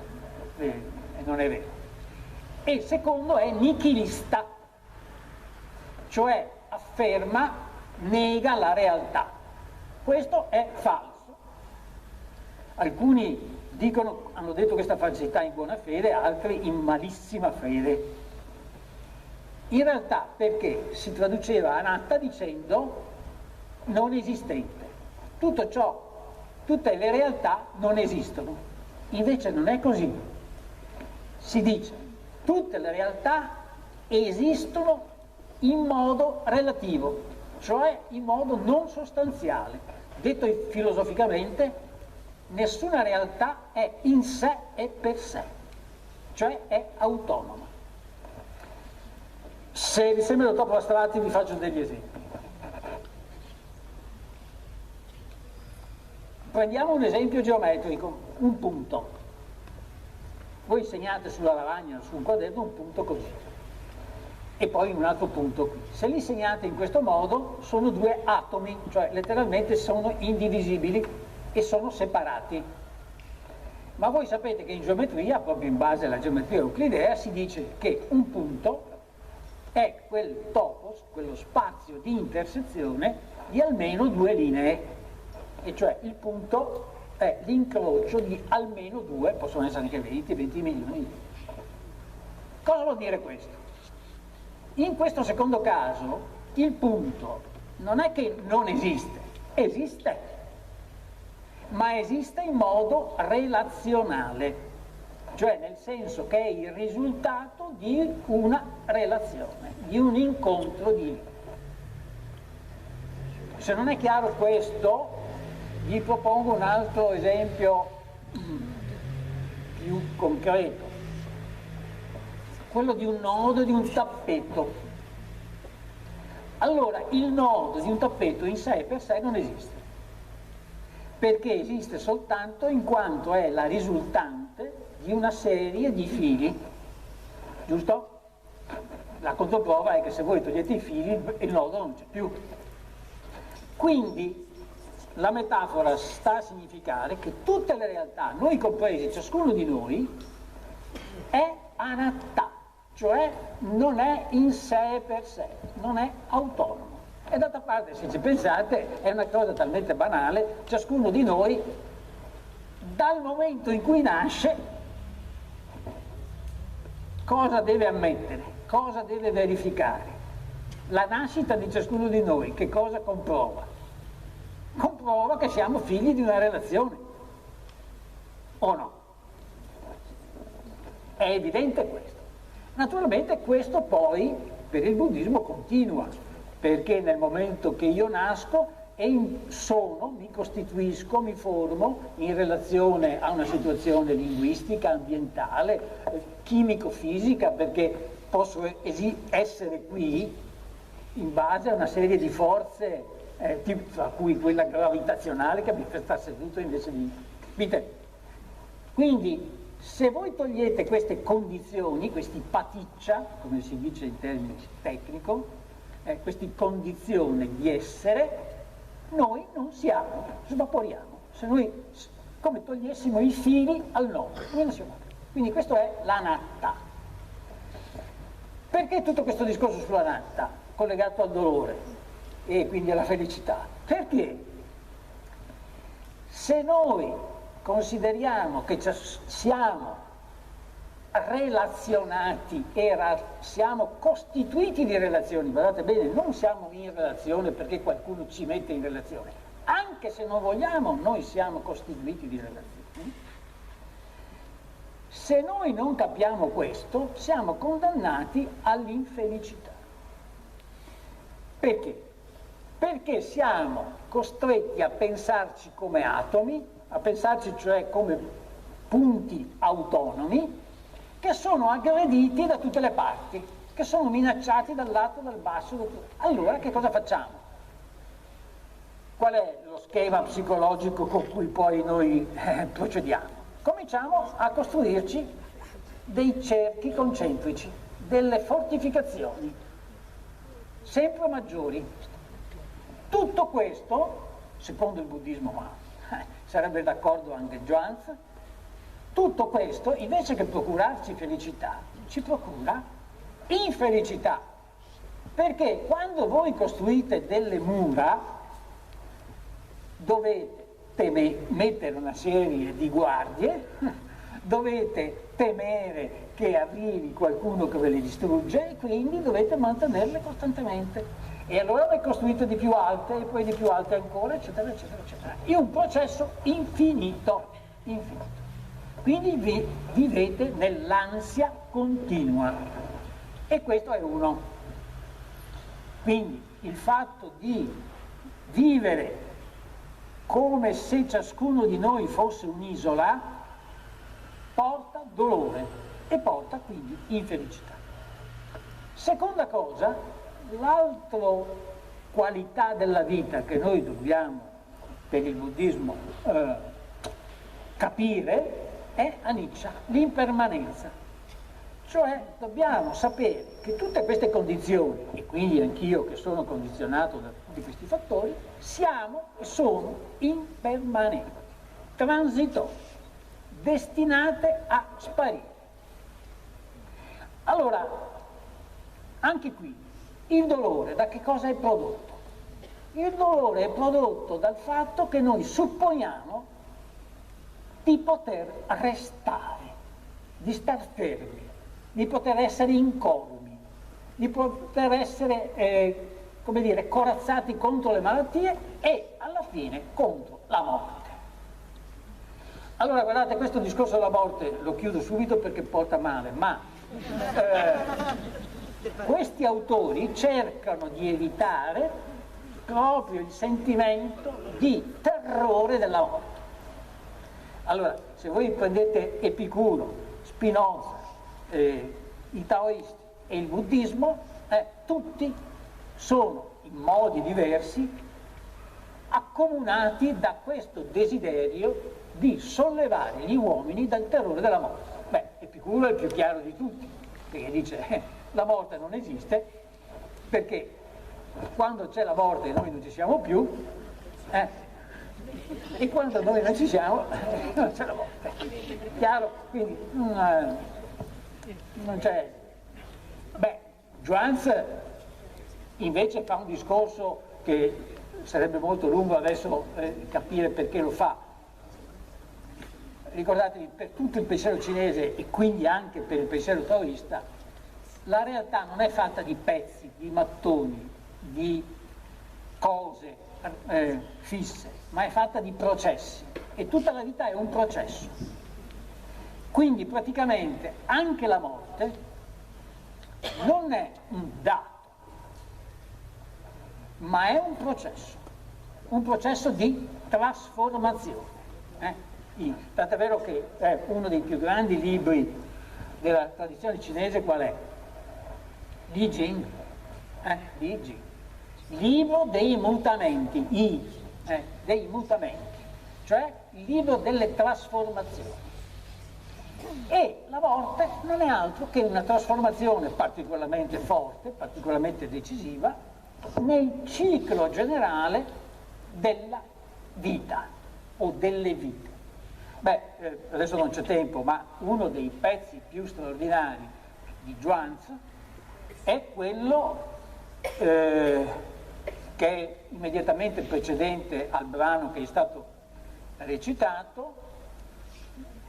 e non è vero. E il secondo è nichilista, cioè nega la realtà. Questo è falso. Alcuni hanno detto questa falsità in buona fede, altri in malissima fede. In realtà perché si traduceva anatta dicendo non esistente. Tutte le realtà non esistono. Invece non è così. Si dice tutte le realtà esistono in modo relativo, cioè in modo non sostanziale. Detto filosoficamente, nessuna realtà è in sé e per sé, cioè è autonoma. Se vi sembrano troppo astratti vi faccio degli esempi. Prendiamo un esempio geometrico, un punto. Voi segnate sulla lavagna, su un quaderno, un punto così, e poi un altro punto qui. Se li segnate in questo modo, sono 2 atomi, cioè letteralmente sono indivisibili e sono separati. Ma voi sapete che in geometria, proprio in base alla geometria euclidea, si dice che un punto è quel topos, quello spazio di intersezione di almeno 2 linee, e cioè il punto è l'incrocio di almeno 2, possono essere anche 20 milioni di linee. Cosa vuol dire questo? In questo secondo caso il punto non è che non esiste, esiste, ma esiste in modo relazionale, cioè nel senso che è il risultato di una relazione, di un incontro di linee. Se non è chiaro questo, vi propongo un altro esempio più concreto, quello di un nodo di un tappeto. Allora, il nodo di un tappeto in sé per sé non esiste, perché esiste soltanto in quanto è la risultante di una serie di fili, giusto? La controprova è che se voi togliete i fili il nodo non c'è più. Quindi la metafora sta a significare che tutte le realtà, noi compresi, ciascuno di noi, è anatta, cioè non è in sé per sé, non è autonomo. E d'altra parte, se ci pensate, è una cosa talmente banale, ciascuno di noi, dal momento in cui nasce, cosa deve ammettere, cosa deve verificare? La nascita di ciascuno di noi, che cosa comprova? Comprova che siamo figli di una relazione, o no? È evidente questo. Naturalmente questo poi per il buddismo continua, perché nel momento che io nasco mi costituisco, mi formo in relazione a una situazione linguistica, ambientale, chimico-fisica, perché posso essere qui in base a una serie di forze, tra cui quella gravitazionale che mi sta seduto invece di... Capite? Quindi se voi togliete queste condizioni, questi paticcia, come si dice in termini tecnico, queste condizioni di essere, noi non siamo, svaporiamo. Se noi, come togliessimo i fili al nodo, noi non siamo. Quindi questo è l'anatta. Perché tutto questo discorso sull'anatta, collegato al dolore e quindi alla felicità? Perché se noi consideriamo che siamo relazionati e siamo costituiti di relazioni, guardate bene, non siamo in relazione perché qualcuno ci mette in relazione, anche se non vogliamo noi siamo costituiti di relazioni. Se noi non capiamo questo, siamo condannati all'infelicità. Perché? perché siamo costretti a pensarci come atomi, a pensarci cioè come punti autonomi, che sono aggrediti da tutte le parti, che sono minacciati dall'alto, dal basso. Allora che cosa facciamo? Qual è lo schema psicologico con cui poi noi procediamo? Cominciamo a costruirci dei cerchi concentrici, delle fortificazioni sempre maggiori. Tutto questo, secondo il buddismo, ma sarebbe d'accordo anche Zhuangzi, tutto questo invece che procurarci felicità, ci procura infelicità, perché quando voi costruite delle mura dovete mettere una serie di guardie, dovete temere che arrivi qualcuno che ve le distrugge e quindi dovete mantenerle costantemente. E allora le costruite di più alte e poi di più alte ancora, eccetera, eccetera, eccetera. È un processo infinito, infinito. Quindi vivete nell'ansia continua. E questo è uno. Quindi il fatto di vivere come se ciascuno di noi fosse un'isola porta dolore e porta quindi infelicità. Seconda cosa, l'altra qualità della vita che noi dobbiamo per il buddismo capire è anicca, l'impermanenza. Cioè dobbiamo sapere che tutte queste condizioni, e quindi anch'io che sono condizionato da tutti questi fattori, siamo e sono impermanenti, transitori, destinate a sparire. Allora, anche qui, il dolore da che cosa è prodotto? Il dolore è prodotto dal fatto che noi supponiamo di poter restare, di star fermi, di poter essere incolumi, di poter essere, come dire, corazzati contro le malattie e alla fine contro la morte. Allora guardate, questo discorso della morte lo chiudo subito perché porta male, ma questi autori cercano di evitare proprio il sentimento di terrore della morte. Allora, se voi prendete Epicuro, Spinoza, i taoisti e il buddismo, tutti sono in modi diversi accomunati da questo desiderio di sollevare gli uomini dal terrore della morte. Beh, Epicuro è il più chiaro di tutti, perché dice la morte non esiste, perché quando c'è la morte noi non ci siamo più, e quando noi non ci siamo non c'è la morte. Chiaro? Quindi non c'è. Beh, Zhuangzi invece fa un discorso che sarebbe molto lungo adesso capire perché lo fa. Ricordatevi, per tutto il pensiero cinese e quindi anche per il pensiero taoista, la realtà non è fatta di pezzi, di mattoni, di cose fisse, ma è fatta di processi e tutta la vita è un processo. Quindi praticamente anche la morte non è un dato, ma è un processo di trasformazione. Tant'è vero che uno dei più grandi libri della tradizione cinese qual è? Li Jing, Li Jing, libro dei mutamenti, dei mutamenti, cioè il libro delle trasformazioni. E la morte non è altro che una trasformazione particolarmente forte, particolarmente decisiva, nel ciclo generale della vita o delle vite. Beh, adesso non c'è tempo, ma uno dei pezzi più straordinari di Zhuangzi è quello che è immediatamente precedente al brano che è stato recitato,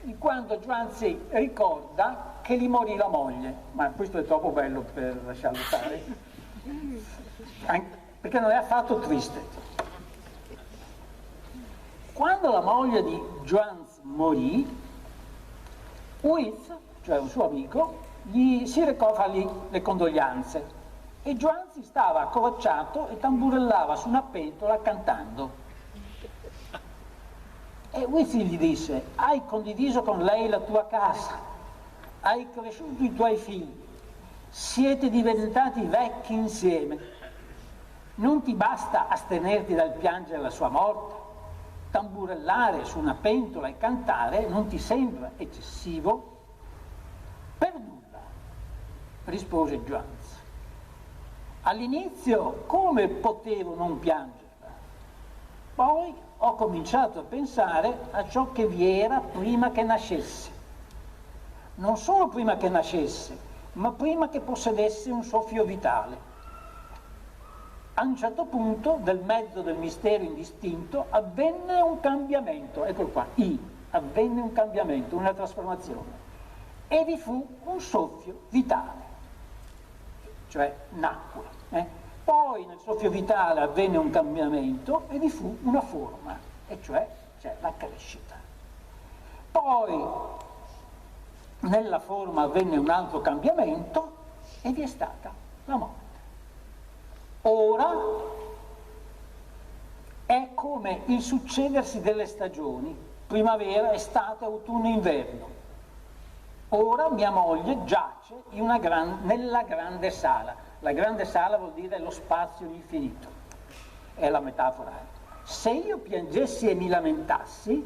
di quando Zhuangzi ricorda che gli morì la moglie, ma questo è troppo bello per lasciarlo stare, perché non è affatto triste. Quando la moglie di Zhuangzi morì, Huizi, cioè un suo amico, gli si recò a fargli le condoglianze e Juanzi stava accovacciato e tamburellava su una pentola cantando. E Wizzi gli disse: hai condiviso con lei la tua casa, hai cresciuto i tuoi figli, siete diventati vecchi insieme, non ti basta astenerti dal piangere la sua morte? Tamburellare su una pentola e cantare non ti sembra eccessivo? Per nulla, rispose Juanzi. All'inizio come potevo non piangerla? Poi ho cominciato a pensare a ciò che vi era prima che nascesse. Non solo prima che nascesse, ma prima che possedesse un soffio vitale. A un certo punto, nel mezzo del mistero indistinto, avvenne un cambiamento. Eccolo qua, avvenne un cambiamento, una trasformazione. E vi fu un soffio vitale, cioè nacque. Poi nel soffio vitale avvenne un cambiamento e vi fu una forma, e cioè la crescita. Poi nella forma avvenne un altro cambiamento e vi è stata la morte. Ora è come il succedersi delle stagioni, primavera, estate, autunno, inverno. Ora mia moglie giace nella grande sala. La grande sala vuol dire lo spazio infinito, è la metafora. Se io piangessi e mi lamentassi,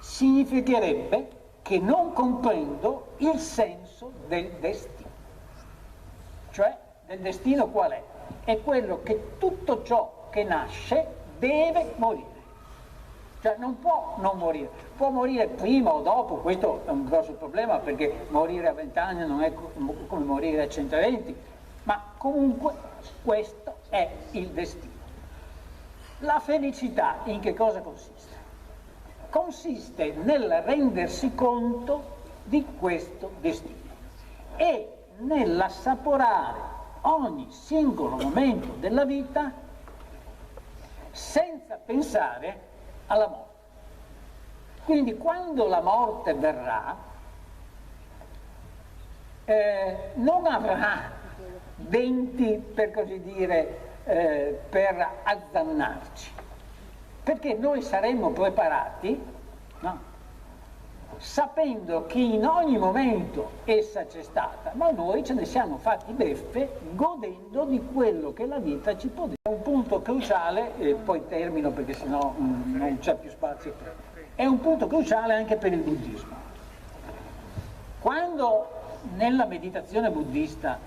significherebbe che non comprendo il senso del destino. Cioè, del destino qual è? È quello che tutto ciò che nasce deve morire. Cioè non può non morire, può morire prima o dopo, questo è un grosso problema perché morire a 20 anni non è come morire a 120, ma comunque questo è il destino. La felicità in che cosa consiste? Consiste nel rendersi conto di questo destino e nell'assaporare ogni singolo momento della vita senza pensare alla morte. Quindi quando la morte verrà, non avrà denti, per così dire, per azzannarci, perché noi saremmo preparati, no? Sapendo che in ogni momento essa c'è stata, ma noi ce ne siamo fatti beffe godendo di quello che la vita ci può dire. È un punto cruciale, e poi termino perché sennò non c'è più spazio, è un punto cruciale anche per il buddismo. Quando nella meditazione buddista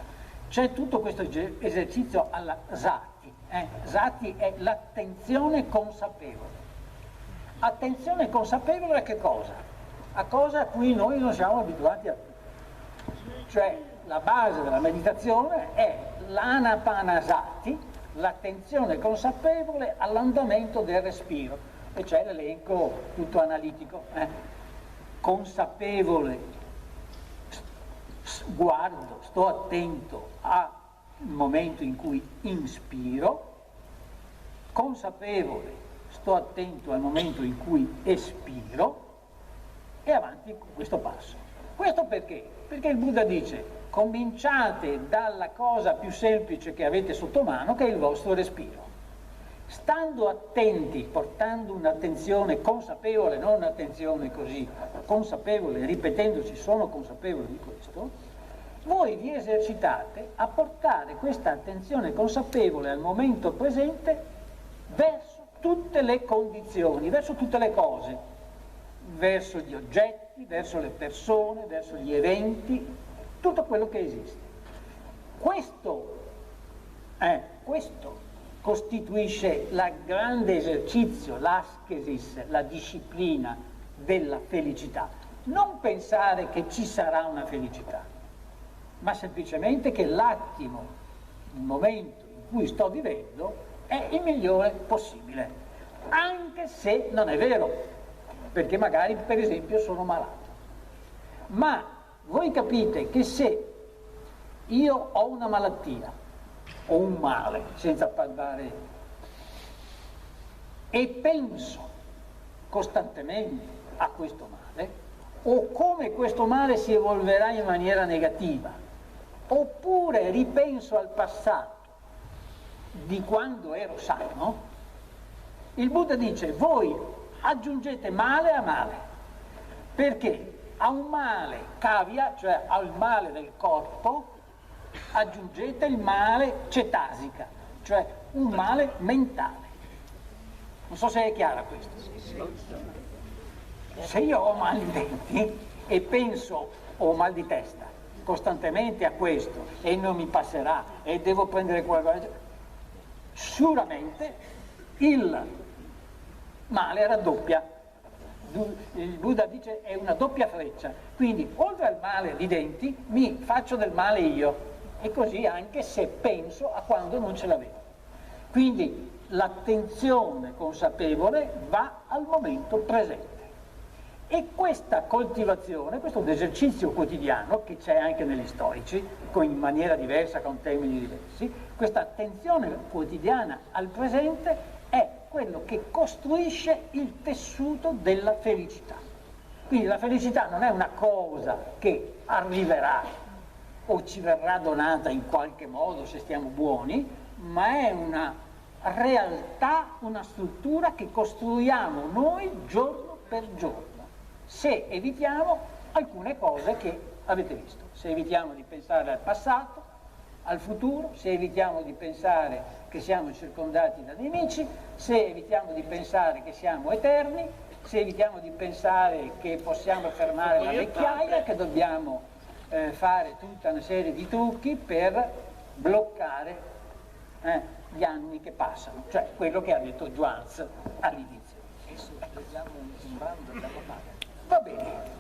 c'è tutto questo esercizio alla sati, sati è l'attenzione consapevole. Attenzione consapevole a che cosa? A cose a cui noi non siamo abituati a. Cioè la base della meditazione è l'anapanasati, l'attenzione consapevole all'andamento del respiro, e c'è l'elenco tutto analitico, consapevole, guardo, sto attento al momento in cui inspiro, consapevole, sto attento al momento in cui espiro, e avanti con questo passo. Questo perché? Perché il Buddha dice: cominciate dalla cosa più semplice che avete sotto mano, che è il vostro respiro. Stando attenti, portando un'attenzione consapevole, non un'attenzione così, consapevole, ripetendoci sono consapevole di questo, voi vi esercitate a portare questa attenzione consapevole al momento presente verso tutte le condizioni, verso tutte le cose, verso gli oggetti, verso le persone, verso gli eventi, tutto quello che esiste. Questo costituisce il grande esercizio, l'ascesis, la disciplina della felicità. Non pensare che ci sarà una felicità, ma semplicemente che l'attimo, il momento in cui sto vivendo, è il migliore possibile, anche se non è vero, perché magari per esempio sono malato. Ma voi capite che se io ho una malattia o un male, senza parlare, e penso costantemente a questo male, o come questo male si evolverà in maniera negativa, oppure ripenso al passato di quando ero sano, il Buddha dice: voi aggiungete male a male, perché a un male cavia, cioè al male del corpo, aggiungete il male cetasica, cioè un male mentale. Non so se è chiara questo. Se io ho mal di denti e penso ho mal di testa costantemente a questo e non mi passerà e devo prendere qualcosa, sicuramente il male raddoppia. Il Buddha dice è una doppia freccia, quindi oltre al male di denti mi faccio del male io, e così anche se penso a quando non ce l'avevo. Quindi l'attenzione consapevole va al momento presente. E questa coltivazione, questo è un esercizio quotidiano che c'è anche negli storici, in maniera diversa, con termini diversi, questa attenzione quotidiana al presente è quello che costruisce il tessuto della felicità. Quindi la felicità non è una cosa che arriverà o ci verrà donata in qualche modo se stiamo buoni, ma è una realtà, una struttura che costruiamo noi giorno per giorno, se evitiamo alcune cose che avete visto, se evitiamo di pensare al passato, al futuro, se evitiamo di pensare che siamo circondati da nemici, se evitiamo di pensare che siamo eterni, se evitiamo di pensare che possiamo fermare la vecchiaia, che dobbiamo fare tutta una serie di trucchi per bloccare gli anni che passano, cioè quello che ha detto Zhuangzi all'inizio. Adesso leggiamo un brano da Padre. Va bene.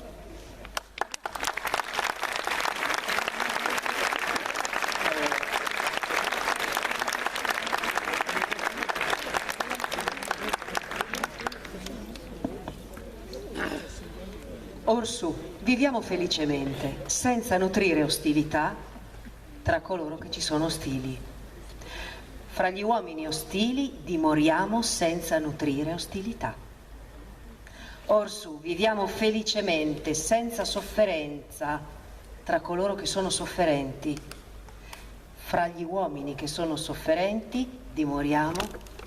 Orsù, viviamo felicemente, senza nutrire ostilità tra coloro che ci sono ostili. Fra gli uomini ostili dimoriamo senza nutrire ostilità. Orsù, viviamo felicemente, senza sofferenza tra coloro che sono sofferenti. Fra gli uomini che sono sofferenti dimoriamo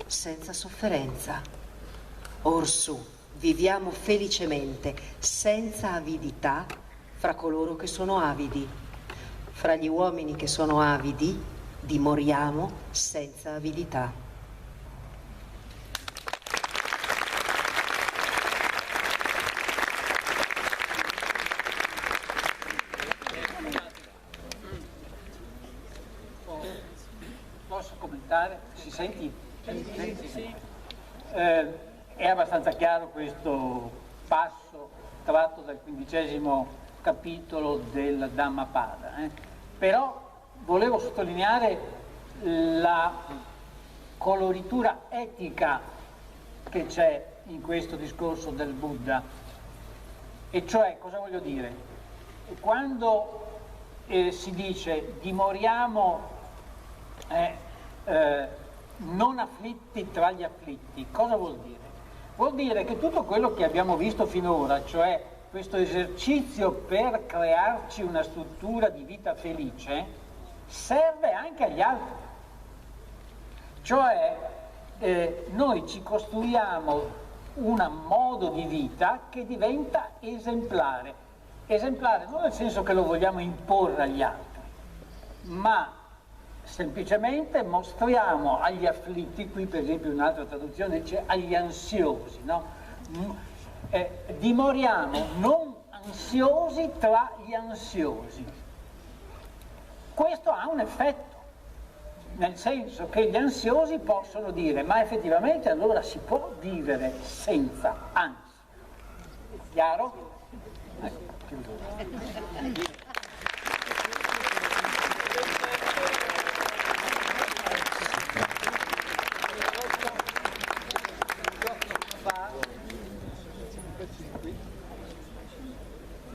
senza sofferenza. Orsù, viviamo felicemente, senza avidità fra coloro che sono avidi. Fra gli uomini che sono avidi dimoriamo senza avidità. Posso commentare? Si senti? È abbastanza chiaro questo passo tratto dal 15° capitolo del Dhammapada, però volevo sottolineare la coloritura etica che c'è in questo discorso del Buddha, e cioè, cosa voglio dire? Quando si dice dimoriamo non afflitti tra gli afflitti, cosa vuol dire? Vuol dire che tutto quello che abbiamo visto finora, cioè questo esercizio per crearci una struttura di vita felice, serve anche agli altri. Cioè noi ci costruiamo un modo di vita che diventa esemplare. Esemplare non nel senso che lo vogliamo imporre agli altri, ma semplicemente mostriamo agli afflitti, qui per esempio un'altra traduzione dice agli ansiosi, no? Dimoriamo non ansiosi tra gli ansiosi. Questo ha un effetto, nel senso che gli ansiosi possono dire: ma effettivamente allora si può vivere senza ansia. Chiaro?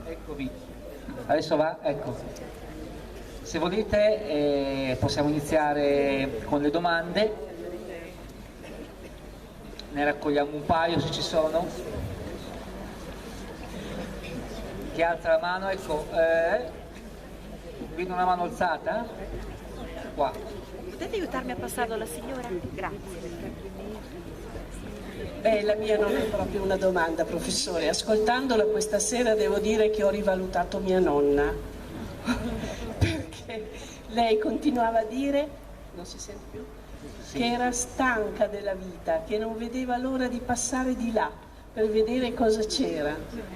Eccovi, adesso va, ecco. Se volete possiamo iniziare con le domande, ne raccogliamo un paio se ci sono. Chi alza la mano? Ecco, vedo una mano alzata? Qua. Potete aiutarmi a passarlo alla signora? Grazie. Beh, la mia non è proprio una domanda, professore. Ascoltandola questa sera devo dire che ho rivalutato mia nonna. Perché lei continuava a dire, non si sente più, che era stanca della vita, che non vedeva l'ora di passare di là per vedere cosa c'era.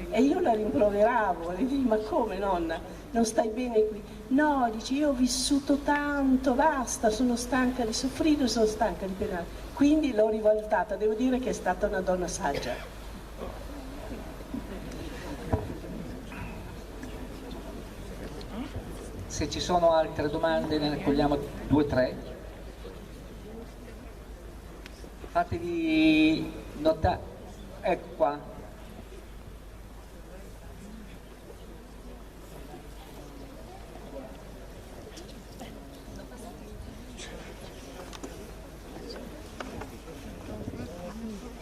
E io la rimproveravo, le dico, ma come nonna, non stai bene qui? No, dice, io ho vissuto tanto, basta, sono stanca di soffrire, sono stanca di penare. Quindi l'ho rivalutata, devo dire che è stata una donna saggia. Se ci sono altre domande ne raccogliamo 2 o 3. Fatevi notare, ecco qua.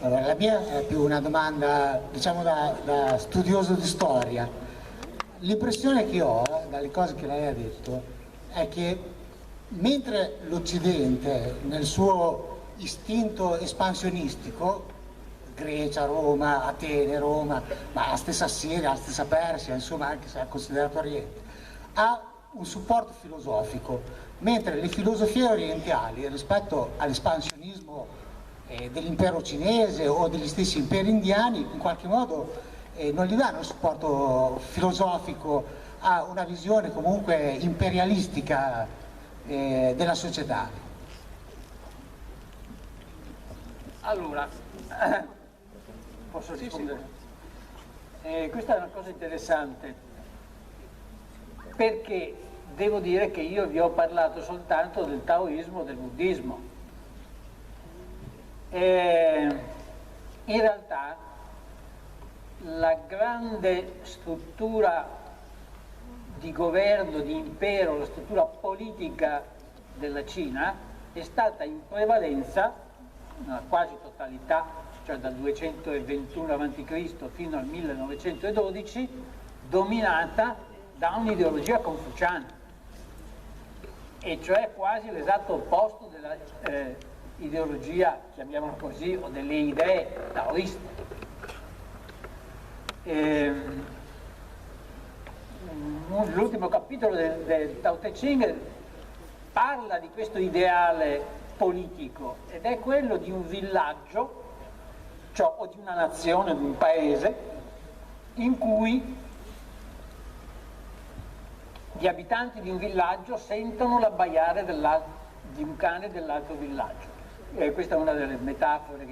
Allora, la mia è più una domanda, diciamo, da studioso di storia. L'impressione che ho, dalle cose che lei ha detto, è che mentre l'Occidente, nel suo istinto espansionistico, Grecia, Roma, Atene, Roma, ma la stessa Siria, la stessa Persia, insomma, anche se è considerato Oriente, ha un supporto filosofico, mentre le filosofie orientali rispetto all'espansionismo dell'impero cinese o degli stessi imperi indiani in qualche modo non gli danno supporto filosofico a una visione comunque imperialistica della società. Allora, posso rispondere? Questa è una cosa interessante, perché devo dire che io vi ho parlato soltanto del taoismo e del buddismo. In realtà la grande struttura di governo, di impero, la struttura politica della Cina è stata in prevalenza, nella quasi totalità, cioè dal 221 a.C. fino al 1912, dominata da un'ideologia confuciana, e cioè quasi l'esatto opposto della ideologia, chiamiamola così, o delle idee taoiste. L'ultimo capitolo del Tao Te Ching parla di questo ideale politico, ed è quello di un villaggio, cioè, o di una nazione, di un paese, in cui gli abitanti di un villaggio sentono l'abbaiare di un cane dell'altro villaggio. Questa è una delle metafore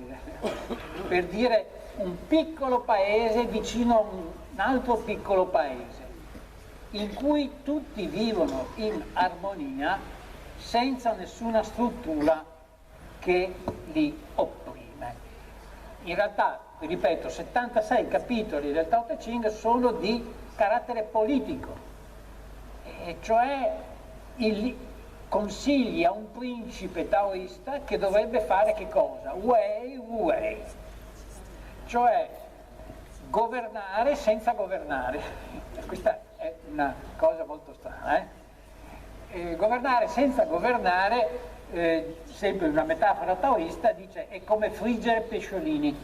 per dire un piccolo paese vicino a un altro piccolo paese, in cui tutti vivono in armonia senza nessuna struttura che li opprime. In realtà, vi ripeto, 76 capitoli del Tao Te Ching sono di carattere politico, e cioè consigli a un principe taoista che dovrebbe fare che cosa? Wei Wei, cioè governare senza governare. Questa è una cosa molto strana, governare senza governare, sempre una metafora taoista, dice è come friggere pesciolini.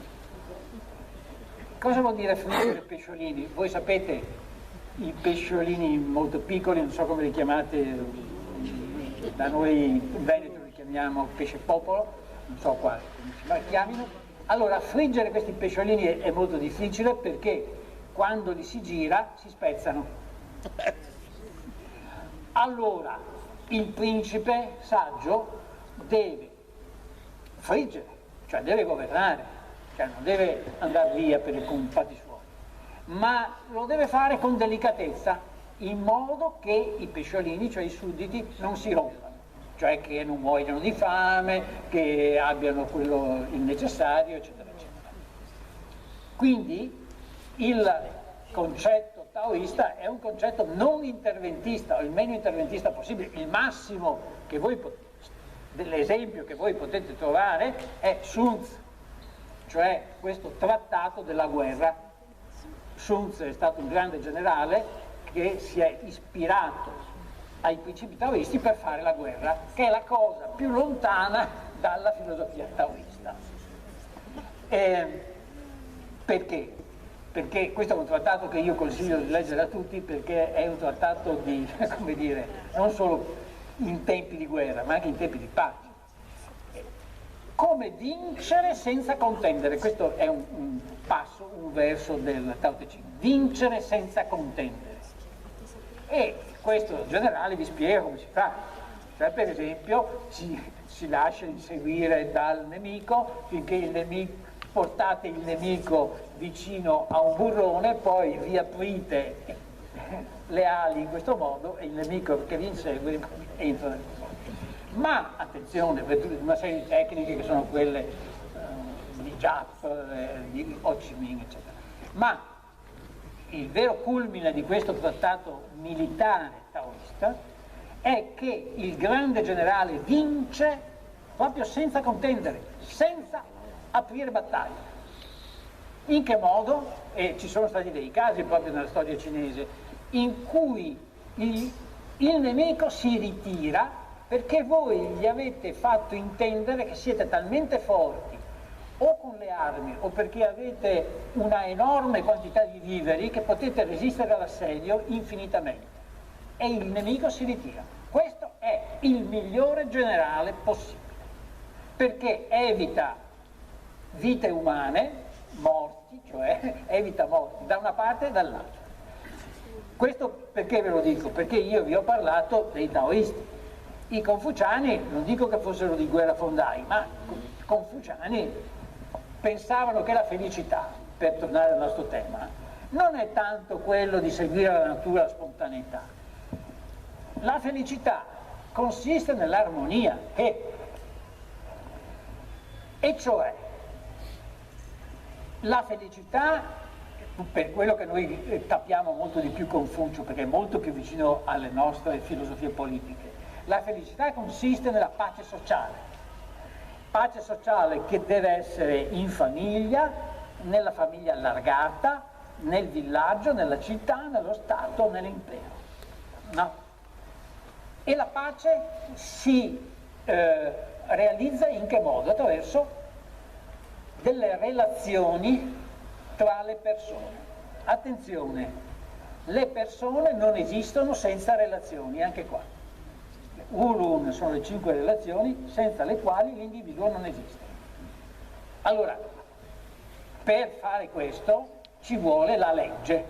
Cosa vuol dire friggere pesciolini? Voi sapete i pesciolini molto piccoli, non so come li chiamate, da noi in Veneto li chiamiamo pesce popolo, non so quale come si chiamino. Allora, friggere questi pesciolini è molto difficile, perché quando li si gira si spezzano. Allora il principe saggio deve friggere, cioè deve governare, cioè non deve andare via per i fatti suoi, ma lo deve fare con delicatezza, in modo che i pesciolini, cioè i sudditi, non si rompano, cioè che non muoiano di fame, che abbiano il necessario, eccetera, eccetera. Quindi il concetto taoista è un concetto non interventista, o il meno interventista possibile. Il massimo che voi dell'esempio che voi potete trovare è Sun Tzu, cioè questo trattato della guerra. Sun Tzu è stato un grande generale che si è ispirato ai principi taoisti per fare la guerra, che è la cosa più lontana dalla filosofia taoista. Perché? Perché questo è un trattato che io consiglio di leggere a tutti, perché è un trattato di, come dire, non solo in tempi di guerra, ma anche in tempi di pace. Come vincere senza contendere, questo è un passo, un verso del Tao Te Ching, vincere senza contendere. E questo generale vi spiega come si fa, cioè per esempio si lascia inseguire dal nemico finché il nemico, portate il nemico vicino a un burrone, poi vi aprite le ali in questo modo e il nemico che vi insegue entra nel burrone. Ma attenzione, una serie di tecniche che sono quelle di Jap, di Ho Chi Minh, eccetera. Ma il vero culmine di questo trattato militare taoista è che il grande generale vince proprio senza contendere, senza aprire battaglia. In che modo? E ci sono stati dei casi proprio nella storia cinese in cui il nemico si ritira perché voi gli avete fatto intendere che siete talmente forti o con le armi o perché avete una enorme quantità di viveri che potete resistere all'assedio infinitamente e il nemico si ritira. Questo è il migliore generale possibile perché evita vite umane, morti, cioè evita morti da una parte e dall'altra. Questo perché ve lo dico? Perché io vi ho parlato dei taoisti. I confuciani, non dico che fossero di guerrafondai, ma i confuciani pensavano che la felicità, per tornare al nostro tema, non è tanto quello di seguire la natura, la spontaneità. La felicità consiste nell'armonia e cioè la felicità, per quello che noi capiamo molto di più Confucio, perché è molto più vicino alle nostre filosofie politiche, la felicità consiste nella pace sociale che deve essere in famiglia, nella famiglia allargata, nel villaggio, nella città, nello Stato, nell'impero. No? E la pace si realizza in che modo? Attraverso delle relazioni tra le persone. Attenzione, le persone non esistono senza relazioni, anche qua. Ulun sono le 5 relazioni senza le quali l'individuo non esiste. Allora, per fare questo ci vuole la legge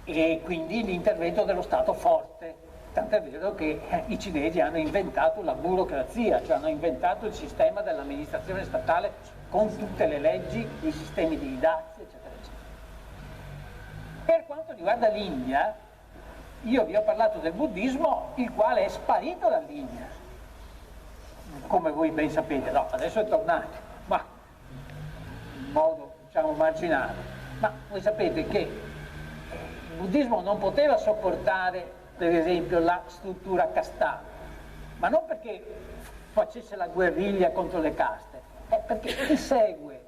e quindi l'intervento dello Stato forte, tant'è vero che i cinesi hanno inventato la burocrazia, cioè hanno inventato il sistema dell'amministrazione statale con tutte le leggi, i sistemi di dazi, eccetera, eccetera. Per quanto riguarda l'India, io vi ho parlato del buddismo, il quale è sparito dall'India, come voi ben sapete, no, adesso è tornato, ma in modo, diciamo, marginale. Ma voi sapete che il buddismo non poteva sopportare, per esempio, la struttura castale, ma non perché facesse la guerriglia contro le caste, è perché chi segue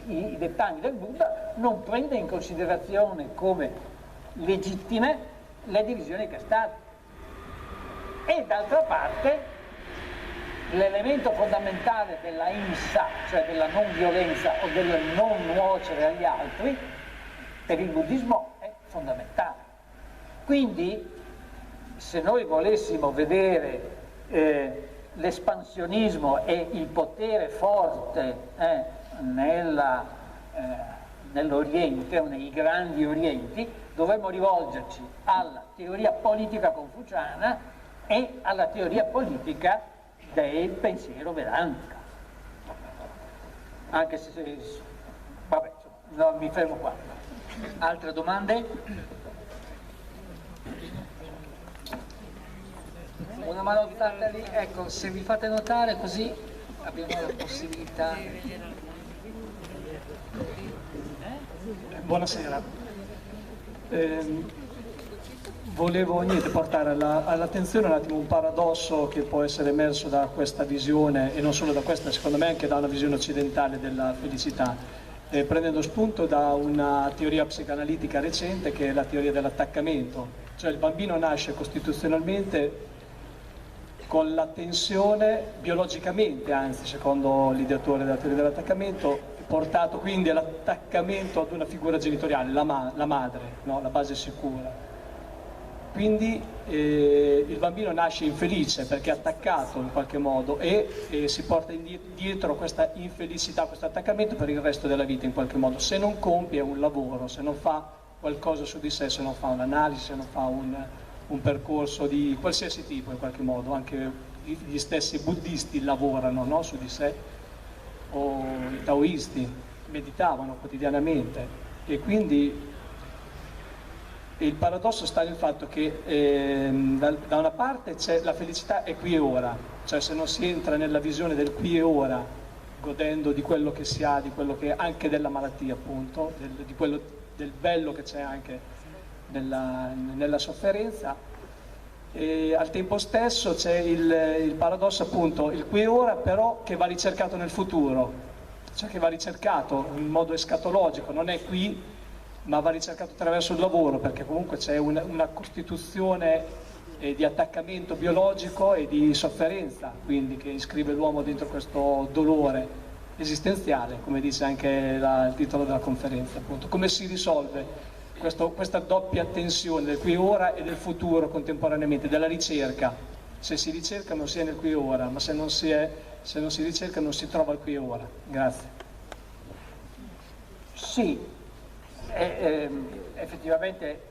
i dettagli del Buddha non prende in considerazione come legittime le divisioni castali. E d'altra parte l'elemento fondamentale della ahimsa, cioè della non violenza o del non nuocere agli altri, per il buddismo è fondamentale. Quindi se noi volessimo vedere l'espansionismo e il potere forte nell'Oriente o nei grandi Orienti, dovremmo rivolgerci alla teoria politica confuciana e alla teoria politica del pensiero Vedanta. Anche se vabbè, no, mi fermo qua. Altre domande? Una mano alzata lì, ecco, se vi fate notare così abbiamo la possibilità. Buonasera. Volevo portare all'attenzione un attimo un paradosso che può essere emerso da questa visione, e non solo da questa, secondo me anche da una visione occidentale della felicità, prendendo spunto da una teoria psicanalitica recente che è la teoria dell'attaccamento, Cioè il bambino nasce costituzionalmente con la tensione, biologicamente anzi, secondo l'ideatore della teoria dell'attaccamento, portato quindi all'attaccamento ad una figura genitoriale, la madre, no? La base sicura. Quindi il bambino nasce infelice perché è attaccato in qualche modo e si porta dietro questa infelicità, questo attaccamento per il resto della vita in qualche modo, se non compie un lavoro, se non fa qualcosa su di sé, se non fa un'analisi, se non fa un percorso di qualsiasi tipo in qualche modo. Anche gli stessi buddisti lavorano, no? Su di sé, o i taoisti meditavano quotidianamente, e quindi il paradosso sta nel fatto che da una parte c'è la felicità è qui e ora, cioè se non si entra nella visione del qui e ora, godendo di quello che si ha, di quello che anche della malattia appunto, del bello che c'è anche nella sofferenza, e al tempo stesso c'è il paradosso appunto, il qui e ora però che va ricercato nel futuro, cioè che va ricercato in modo escatologico, non è qui ma va ricercato attraverso il lavoro, perché comunque c'è una costituzione di attaccamento biologico e di sofferenza, quindi che iscrive l'uomo dentro questo dolore esistenziale, come dice anche il titolo della conferenza, appunto. Come si risolve questa doppia tensione del qui e ora e del futuro contemporaneamente, della ricerca? Se si ricerca non si è nel qui e ora, ma se non si ricerca non si trova il qui e ora. Grazie. Sì. Effettivamente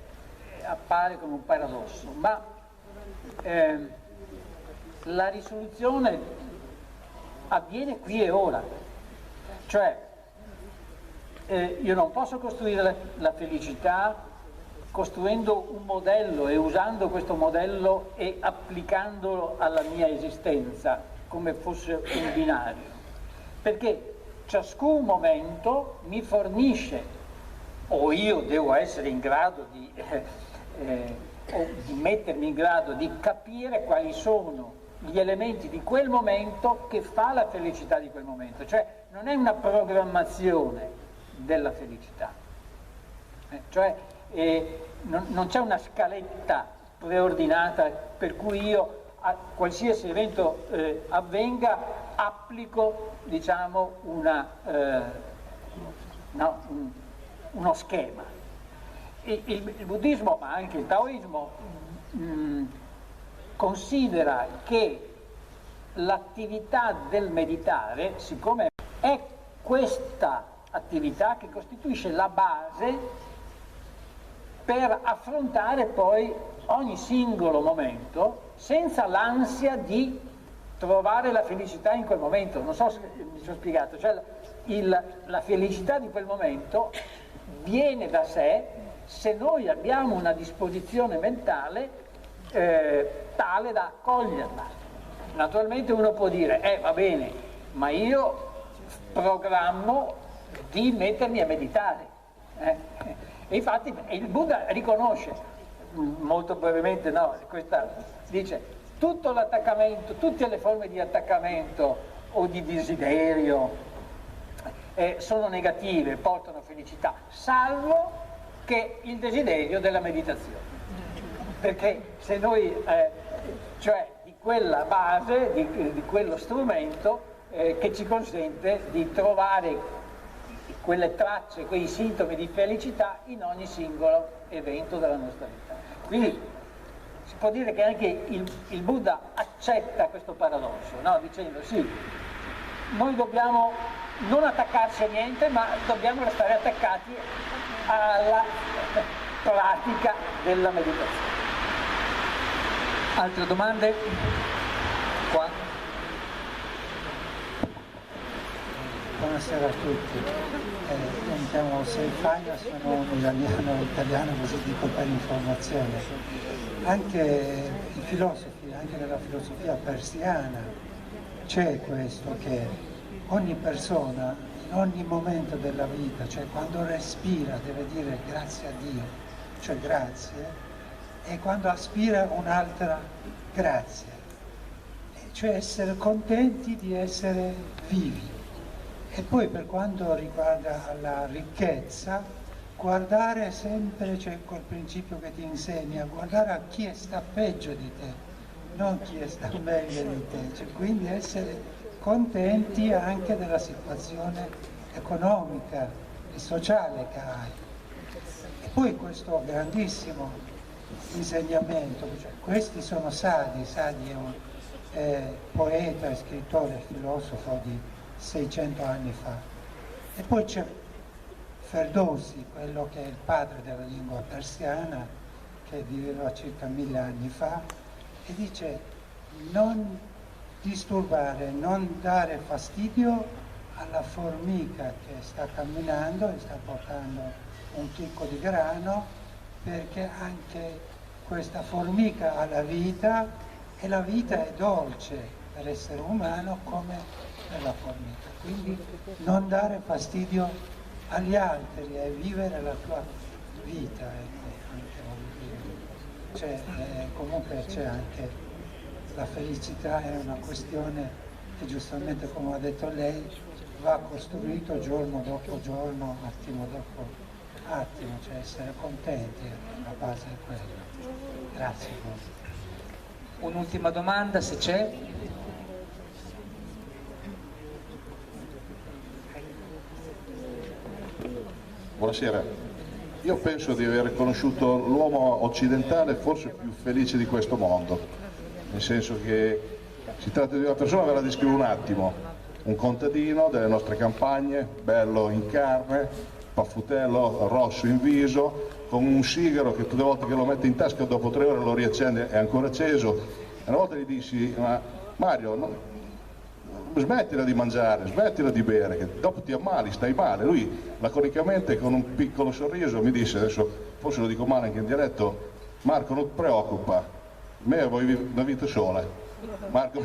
appare come un paradosso, ma la risoluzione avviene qui e ora, cioè io non posso costruire la felicità costruendo un modello e usando questo modello e applicandolo alla mia esistenza come fosse un binario, perché ciascun momento mi fornisce, o io devo essere in grado di mettermi in grado di capire quali sono gli elementi di quel momento che fa la felicità di quel momento, cioè non è una programmazione della felicità, cioè non c'è una scaletta preordinata per cui io a qualsiasi evento avvenga applico, diciamo, uno schema. Il buddismo, ma anche il taoismo, considera che l'attività del meditare, siccome è questa attività che costituisce la base per affrontare poi ogni singolo momento senza l'ansia di trovare la felicità in quel momento. Non so se mi sono spiegato, cioè la felicità di quel momento viene da sé se noi abbiamo una disposizione mentale tale da accoglierla. Naturalmente uno può dire, va bene, ma io programmo di mettermi a meditare. E infatti il Buddha riconosce, molto brevemente, dice, tutto l'attaccamento, tutte le forme di attaccamento o di desiderio sono negative, portano a felicità, salvo che il desiderio della meditazione. Perché se noi, cioè di quella base, di quello strumento che ci consente di trovare quelle tracce, quei sintomi di felicità in ogni singolo evento della nostra vita. Quindi si può dire che anche il Buddha accetta questo paradosso, no? Dicendo sì, noi dobbiamo non attaccarci a niente, ma dobbiamo restare attaccati alla pratica della meditazione. Altre domande? Qua. Buonasera a tutti, io mi chiamo Seifania, sono un iraniano italiano, così dico per informazione. Anche i filosofi, anche nella filosofia persiana c'è questo, che ogni persona in ogni momento della vita, cioè quando respira deve dire grazie a Dio, cioè grazie, e quando aspira un'altra grazie, cioè essere contenti di essere vivi. E poi per quanto riguarda la ricchezza, guardare sempre, cioè col principio che ti insegna, guardare a chi sta peggio di te, non chi sta meglio di te, cioè, quindi essere contenti anche della situazione economica e sociale che hai. E poi questo grandissimo insegnamento, cioè, questi sono Sadi è un poeta, scrittore, filosofo di 600 anni fa. E poi c'è Ferdowsi, quello che è il padre della lingua persiana, che viveva circa 1000 anni fa, e dice: non disturbare, non dare fastidio alla formica che sta camminando e sta portando un chicco di grano, perché anche questa formica ha la vita e la vita è dolce per l'essere umano come per la formica. Quindi non dare fastidio agli altri e vivere la tua vita. Comunque c'è anche la felicità, è una questione che giustamente, come ha detto lei, va costruito giorno dopo giorno, attimo dopo attimo, cioè essere contenti, la base è quella. Grazie. Un'ultima domanda, se c'è. Buonasera, io penso di aver conosciuto l'uomo occidentale forse più felice di questo mondo, nel senso che si tratta di una persona, ve la descrivo un attimo, un contadino delle nostre campagne, bello in carne, paffutello rosso in viso, con un sigaro che tutte le volte che lo mette in tasca dopo 3 ore lo riaccende, è ancora acceso. E una volta gli dissi: ma Mario, smettila di mangiare, smettila di bere, che dopo ti ammali, stai male. Lui laconicamente, con un piccolo sorriso, mi disse, adesso forse lo dico male anche in dialetto: Marco, non ti preoccupa, me voglio una vita sola. Marco,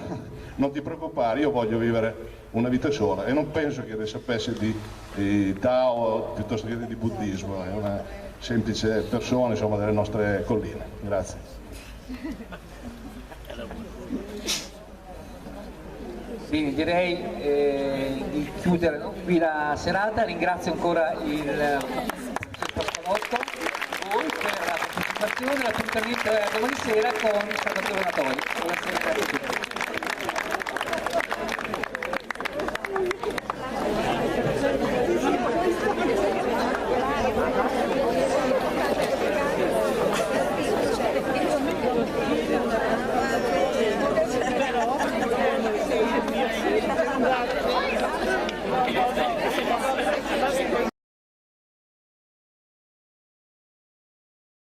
non ti preoccupare, io voglio vivere una vita sola, e non penso che ne sapesse di Tao piuttosto che di buddismo, è una semplice persona, insomma, delle nostre colline. Grazie. Bene, direi di chiudere qui la serata. Ringrazio ancora il Pascolotto, voi per la partecipazione. L'appuntamento è domani sera con Salvatore Natoli. Buonasera a tutti.